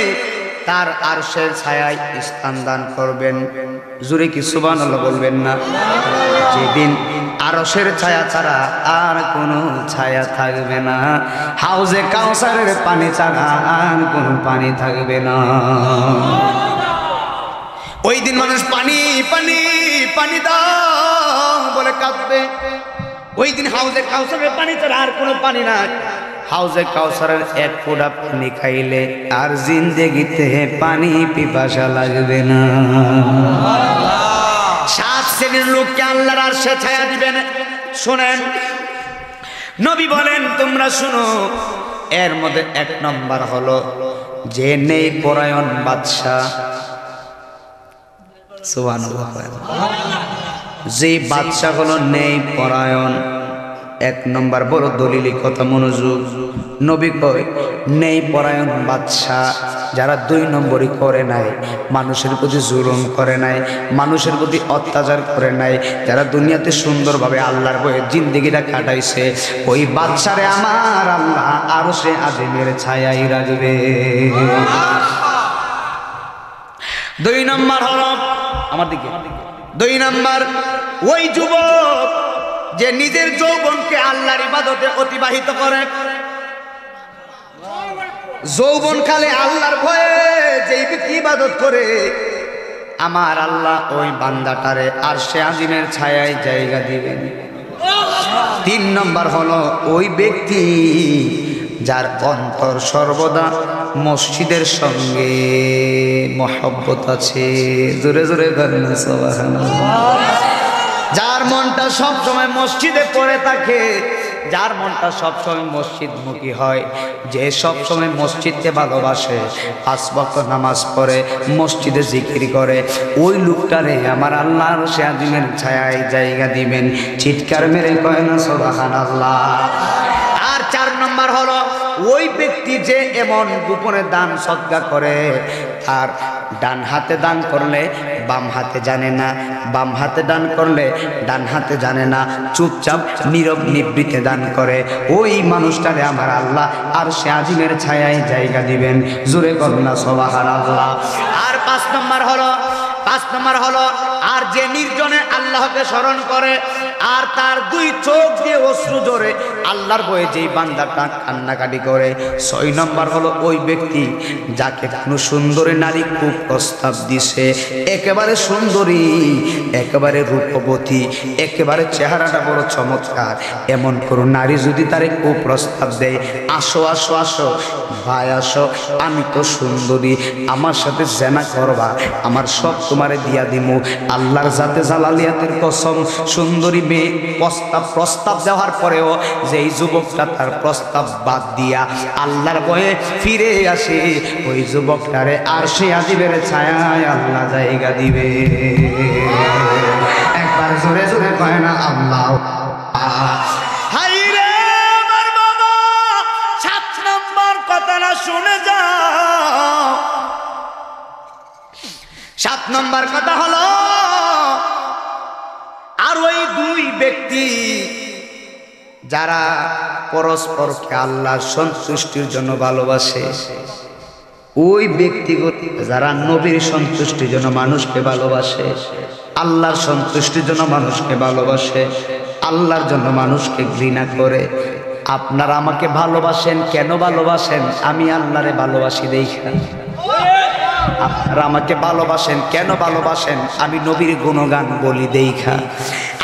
[SPEAKER 1] তার আরশের ছায়ায় স্থান দান করবেন। জোরে কি সুবহানাল্লাহ বলবেন না? যেদিন আরশের ছায়া ছাড়া আর কোনো ছায়া থাকবে না, হাউজে কাউসারের পানি ছাড়া আর কোনো পানি থাকবে না। ওই দিন মানুষ পানি পানি পানি দাও বলে কাঁদবে। ওই দিন হাউজে কাউসারের পানি ছাড়া আর কোনো পানি নাই। হাউজে কাউসারের এক ফোঁটা পানি খাইলে আর জিন্দেগিতে পানি পিপাসা লাগবে না। 7 শ্রেণীর লোককে আল্লাহর আরশে ছায়া দিবেন। শুনেন, নবী বলেন তোমরা শুনো, এর মধ্যে 1 নম্বর হলো যে নেই পরায়ণ বাদশা। সুবহানাল্লাহ। যে বাদশা হলো নেই পরায়ণ, 1 নম্বর বড় দলিলি কথা, মনোযোগ। নবী কয় নেই পরায়ণ বাদশা যারা 2 নম্বরই করে নাই, মানুষের প্রতি জুলুম করে নাই, মানুষের প্রতি অত্যাচার করে নাই, যারা দুনিয়াতে সুন্দরভাবে আল্লাহর ভয়ে জিন্দেগিটা কাটাইছে, ওই বাদশারে আমার আল্লাহ আরশে আজিমের ছায়ায় রাখবে। 2 নম্বর হলো আমার দিকে, 2 নম্বর ওই যুবক যে নিজের যৌবনকে আল্লাহর ইবাদতে অতিবাহিত করে, যৌবনকালে আল্লাহর ভয়ে যেই ব্যক্তি ইবাদত করে, আমার আল্লাহ ওই বান্দাটারে আরশে আজিমের ছায়ায় জায়গা দিবেন। 3 নম্বর হলো ওই ব্যক্তি যার অন্তর সর্বদা মসজিদের সঙ্গে মহব্বত আছে। জোরে জোরে বলেন সুবহানাল্লাহ। যার মনটা সবসময় মসজিদে পড়ে থাকে, যার মনটা সবসময় মসজিদমুখী হয়, যে সবসময় মসজিদকে ভালোবাসে, 5 ওয়াক্ত নামাজ পড়ে, মসজিদে জিকির করে, ওই লোকটারে আমার আল্লাহ আরশে আজিমের ছায়ায় জায়গা দিবেন। চিৎকার মেরে কয় না সুবহানাল্লাহ। আর 4 নম্বর হলো ওই ব্যক্তি যে এমন গোপনে দান সদকা করে, আর ডান হাতে দান করলে বাম হাতে জানে না, বাম হাতে দান করলে ডান হাতে জানে না, চুপচাপ নীরব নিবৃত্তে দান করে, ওই মানুষটারে আমার আল্লাহ আরশে আজিমের ছায়ায় জায়গা দিবেন। জোরে করুন না সুবহানাল্লাহ। আর 5 নম্বর হলো আর যে নির্জনে আল্লাহকে স্মরণ করে, আর তার 2 চোখ দিয়ে অশ্রু ঝরে আল্লাহর ভয়ে যেই বান্দাটা কান্নাকাটি করে। 6 নম্বর হলো ওই ব্যক্তি যাকে কোনো সুন্দরী নারী খুব প্রস্তাব দিছে, একেবারে সুন্দরী, একেবারে রূপবতী, একেবারে চেহারাটা বড় চমৎকার, এমন কোনো নারী যদি তারে খুব প্রস্তাব দেয়, আসো আসো আসো ভাই আসো, আমি তো সুন্দরী, আমার সাথে জেনা করবা, আমার সব তোমারে দিয়া দিমু, আল্লাহর জাতে জালালিয়াতের কসম, সুন্দরী মেয়ে প্রস্তাব দেওয়ার পরেও যেই যুবকটা তার প্রস্তাব বাদ দিয়া আল্লাহর ভয়ে ফিরে আসে, ওই যুবকটারে আরশে আজিমের ছায়ায় আল্লাহ জায়গা দিবে। আর জোরে জোরে কয় না আল্লাহ। হাই রে আমার বাবা, 7 নম্বর কথাটা শুনে যাও। 7 নম্বর কথা হলো, আর ওই 2 ব্যক্তি যারা পরস্পরকে আল্লাহর সন্তুষ্টির জন্য ভালোবাসে, ওই ব্যক্তিগুলো যারা নবীর সন্তুষ্টির জন্য মানুষকে ভালোবাসে, আল্লাহর সন্তুষ্টির জন্য মানুষকে ভালোবাসে, আল্লাহর জন্য মানুষকে ঘৃণা করে। আপনারা আমাকে ভালোবাসেন, কেন ভালোবাসেন? আমি আল্লাহরে ভালোবাসি দেখা। আপনারা আমাকে ভালোবাসেন, কেন ভালোবাসেন? আমি নবীর গুণগান বলি দেখা।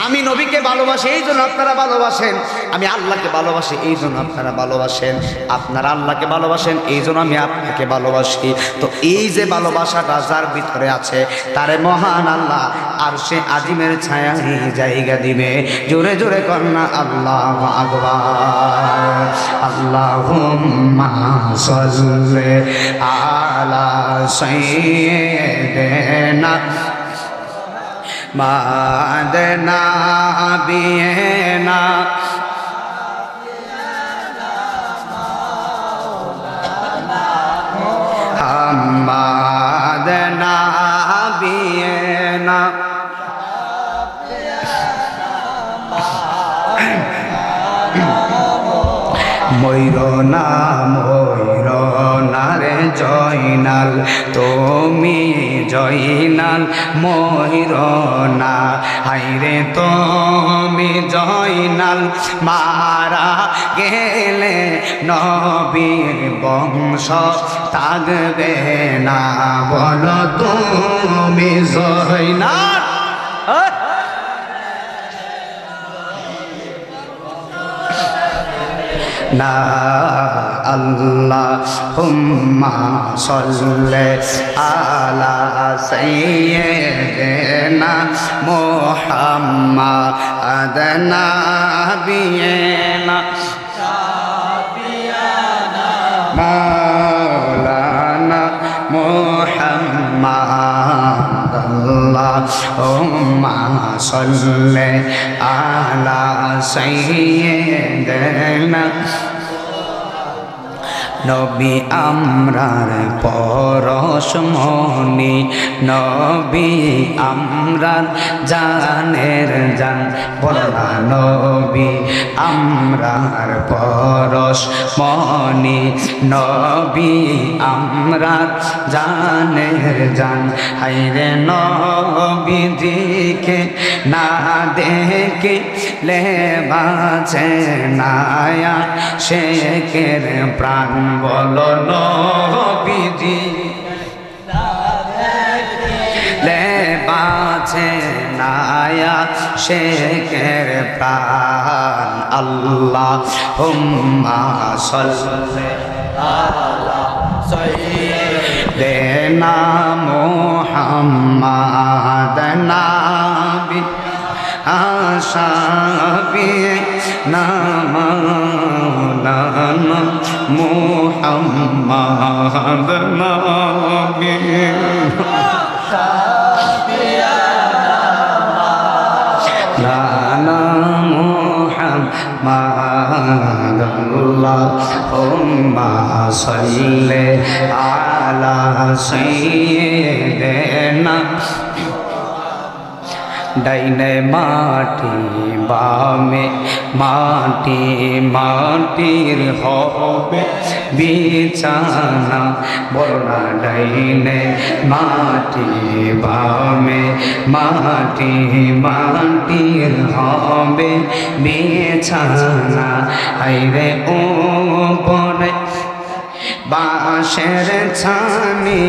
[SPEAKER 1] আমি নবীকে ভালোবাসি, এই জন্য আপনারা ভালোবাসেন। আমি আল্লাহকে ভালোবাসি, এই জন্য আপনারা ভালোবাসেন। আপনারা আল্লাহকে ভালোবাসেন, এই জন্য আমি আপনাকে ভালোবাসি। তো এই যে ভালোবাসাটা যার ভিতরে আছে, তারে মহান আল্লাহ আরশে আজিমের ছায়া জায়গা দিবে। জোরে জোরে কন্যা আল্লাহু আকবার। আল্লাহুম্মা সাল্লি আলা সাইয়্যিদিনা মাদনা বিয়েনা মাদনা বিয়েনা ময়ূরনা ময়ূরনা রে জয়নাল, তুমি জয়নাল ময়ূরনা। হাইরে তুমি জয়নাল, মারা গেলে নবীর বংশ থাকবে না। বলো তুমি জয়নাল। না আল্লাহুম্মা সাল্লি আলা সাইয়্যিদিনা মুহাম্মাদ নাবিয়িনা মাওলানা মুহাম্মাদ। আল্লাহুম্মা সাল্লি আলা সাইয়্যিদিনা। নবী আমরার পরশমণি, নবী আমরার জানের জান। বলা নবী আমরার পরশমণি, নবী আমরার জানের জান। হাইরে নবীজিকে না দেখে লে বাঁচে নায়া শেখের প্রাণ। বলো নবীজি লে বাঁচে নায়া শেখের প্রাণ। আল্লাহুম্মা সাল্লি আলা সাইয়্যিদিনা মুহাম্মাদ নাবি আশাবি নামালানা মুহাম্মাদ নাবি লানা মুহাম্মাদ। আল্লাহুম্মা সাল্লি আলা সাইয়্যিদিনা। ডাইনে মাটি বামে মাটি, মাটির হবে বিছানা। বলনা ডাইনে মাটি বামে মাটি, মাটির হবে বিছানা। আইরে উপরে বাঁশের ছানি,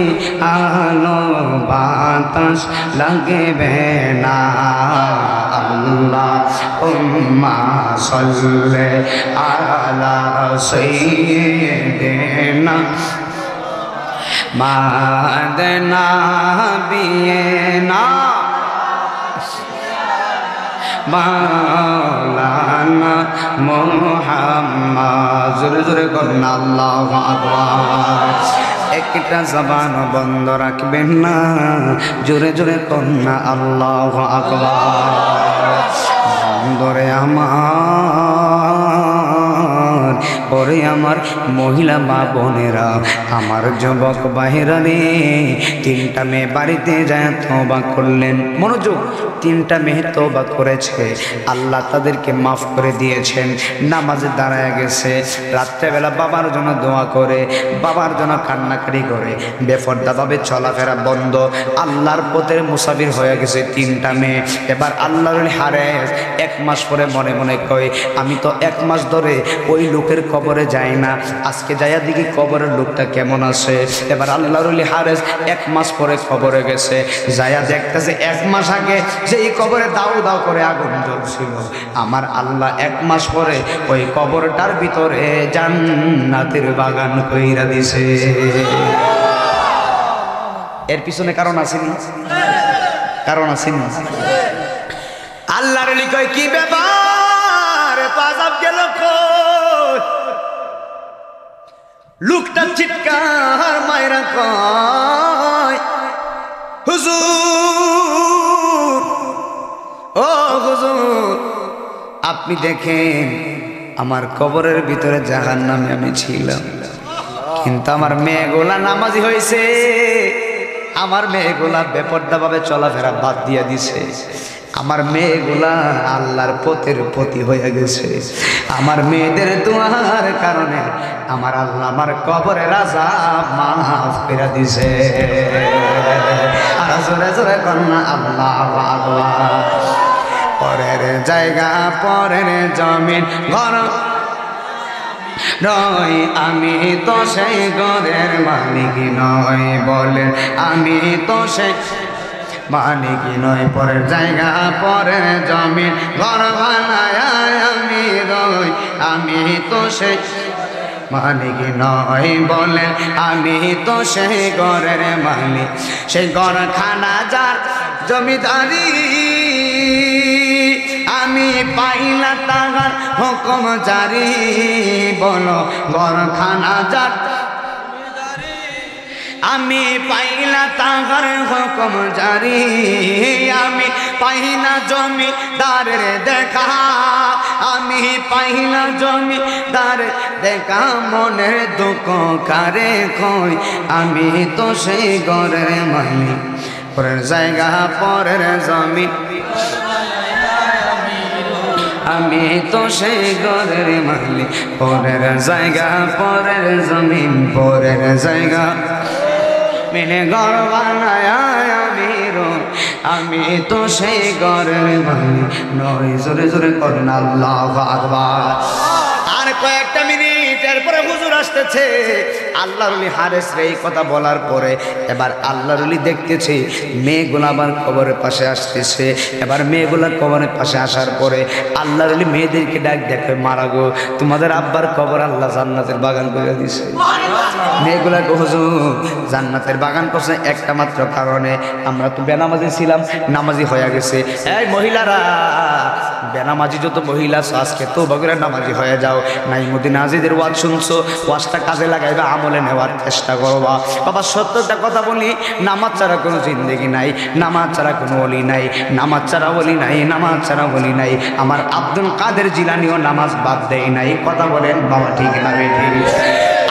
[SPEAKER 1] আলো বাতাস লাগবে না। আল্লাহুম্মা সাল্লি আলা সাইয়্যিদিনা মাদনা বিয়েনা মাওলানা মুহাম্মদ। জোরে জোরে করুন আল্লাহু আকবার। একটা জবান বন্ধ রাখবেন না, জোরে জোরে কন্যা আল্লাহু আকবার। বন্ধরে আমার, পরে আমার মহিলা মা বোনেরা, আমার যুবক বাহিরা রে, তিনটা মেয়ে বাড়িতে যায় তওবা করলেন। মনোযোগ, তিনটা মেয়ে তওবা করেছে, আল্লাহ তাদেরকে মাফ করে দিয়েছেন। নামাজে দাঁড়ায় গেছে, রাত্রেবেলা বাবার জন্য দোয়া করে, বাবার জন্য কান্নাকাটি করে, বেপরদাভাবে চলাফেরা বন্ধ, আল্লাহর পথের মুসাফির হয়ে গেছে তিনটা মেয়ে। এবার আল্লাহর হারেস 1 মাস পরে মনে মনে কয়, আমি তো 1 মাস ধরে ওই লোকের কবরে যাই না, আজকে যাইয়া দেখি কবরের লোকটা কেমন আছে। এবার আল্লাহর হারেস 1 মাস পরে কবরে গেছে, যাইয়া দেখতেছে 1 মাস আগে যেই কবরে দাও দাও করে আগুন জ্বলছিল, আমার আল্লাহ 1 মাস পরে ওই কবরটার ভিতরে জান্নাতের বাগান কইরা দিছে। এর পিছনে কারণ আসেনি? কারণ আসেনি? আল্লাহর লিখয় কি ব্যাপার, পাজাব গেল কই? লোকটা চিৎকার মাইরা কয়, হুজুর, ও হুজুর, আপনি দেখেন আমার কবরের ভিতরে জাহান্নামে আমি ছিলাম, কিন্তু আমার মেয়েগুলা নামাজি হয়েছে, আমার মেয়েগুলা বেপরদাভাবে চলাফেরা বাদ দিয়ে দিছে, আমার মেয়েগুলা আল্লাহর পথের প্রতি হয়ে গেছে, আমার মেয়েদের দোয়ার কারণে আমার আল্লাহ আমার কবরের আযাব মাফ করে দিছে। আর জোরে জোরে কন্যা আল্লাহু আকবার। পরের জায়গা পরের জমিন ঘর নয়, আমি তো সেই ঘরের মালিক নয়, বলেন আমি তো সেই মালিক নয়। পরের জায়গা পরের জমিন ঘর বানায় আমি রই, আমি তো সেই মালিক নয়, বলেন আমি তো সেই ঘরের মালিক। সেই ঘরখানা যার জমিদারি, আমি পাইলা তাহার হুকুম জারি, বলো ঘরখানা যার, আমি পাইলা তাহার হুকুম জারি, আমি পাইনা জমিদারের দেখা, আমি পাইনা জমিদারের দেখা, মনের দুঃখ কারে কই, আমি তো সেই ঘরের মালিক। পরের জায়গা পরের জমিন, আমি তো সেই ঘরের মালিক। পরের জায়গা পরের জমিন, পরের জায়গা মেনে ঘর বানায় আমি রই, আমি তো সেই ঘরের মালিক নই। জোরে জোরে করেন আল্লাহু আকবার। আর কয়েকটা মিনিট এরপরে হুজুর আসতেছে। আল্লাহর ওলি হারেস রে এই কথা বলার পরে এবার আল্লাহর ওলি দেখতেছে মেয়েগুলো আবার কবরের পাশে আসতেছে। এবার মেয়েগুলা কবরের পাশে আসার পরে আল্লাহর ওলি মেয়েদেরকে ডাক দেখে, মারা গো, তোমাদের আব্বার কবর আল্লাহ জান্নাতের বাগান করে দিছে। মেয়েগুলা গো হুজুর, জান্নাতের বাগান করছে একটা মাত্র কারণে, আমরা তো বেনামাজি ছিলাম, নামাজি হয়ে গেছে। এই মহিলারা, বেনামাজি যত মহিলা আজকে তো বগরের নামাজি হয়ে যাও। নাইমুদ্দিন আজিদের ওয়াজ শুনছো, ওয়াজটা কাজে লাগাইবা, আমলে নেওয়ার চেষ্টা করবা। বাবা সত্যটা কথা বলি, নামাজ ছাড়া কোনো জিন্দেগি নাই, নামাজ ছাড়া কোনো ওলি নাই, নামাজ ছাড়া ওলি নাই, নামাজ ছাড়া ওলি নাই। আমার আব্দুল কাদের জিলানিও নামাজ বাদ দেয় নাই। কথা বলেন বাবা, ঠিক না ঠিক?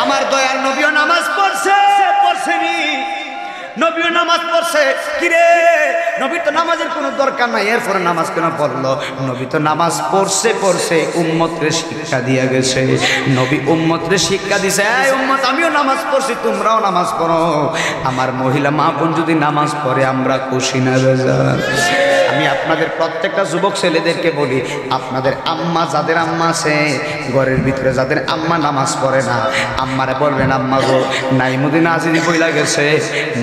[SPEAKER 1] আমার দয়ার নবীও নামাজ পড়ছে, পড়ছেনি, নবীও নামাজ পড়ছে। কিরে, নবী তো নামাজের কোনো দরকার নাই, এরপরে নামাজ কেন পড়লো? নবী তো নামাজ পড়ছে, উম্মতরে শিক্ষা দিয়ে গেছে। নবী উম্মতরে শিক্ষা দিছে, এই উম্মত আমিও নামাজ পড়ছি, তোমরাও নামাজ পড়ো। আমার মহিলা মা বোন যদি নামাজ পড়ে আমরা খুশি না বেজার? আমি আপনাদের প্রত্যেকটা যুবক ছেলেদেরকে বলি, আপনাদের আম্মা, যাদের আম্মা আছে ঘরের ভিতরে, যাদের আম্মা নামাজ পড়ে না, আম্মারে বলবেন, আম্মা গো, নাইমুদ্দিন আজিজি বইলা গেছে,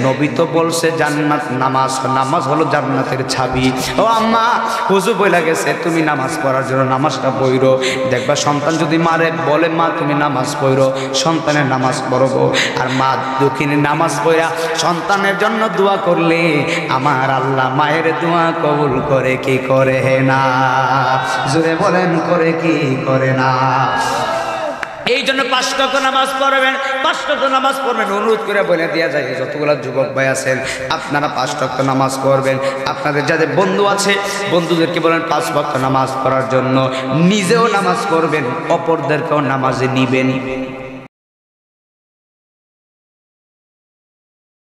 [SPEAKER 1] নবী তো বলছে জান্নাত, নামাজ হলো জান্নাতের ছাবি। ও আম্মা, হুজুর বইলা গেছে তুমি নামাজ পড়ার জন্য নামাজটা পড়ো। দেখবা সন্তান যদি মারে বলে, মা তুমি নামাজ পড়ো, সন্তানের নামাজ পড়বো। আর মা দক্ষিণে নামাজ পড়া সন্তানের জন্য দোয়া করলে আমার আল্লাহ মায়ের দোয়া কবুল করে কি করে না? জোরে বলেন, করে কি করে না? এই জন্য 5 ওয়াক্ত নামাজ পড়বেন, 5 ওয়াক্ত নামাজ পড়বেন। অনুরোধ করে বলে দেওয়া যায়, যতগুলো যুবক ভাই আছেন আপনারা 5 ওয়াক্ত নামাজ পড়বেন। আপনাদের যাদের বন্ধু আছে বন্ধুদেরকে বলেন 5 ওয়াক্ত নামাজ পড়ার জন্য, নিজেও নামাজ পড়বেন, অপরদেরকেও নামাজে নিবেন।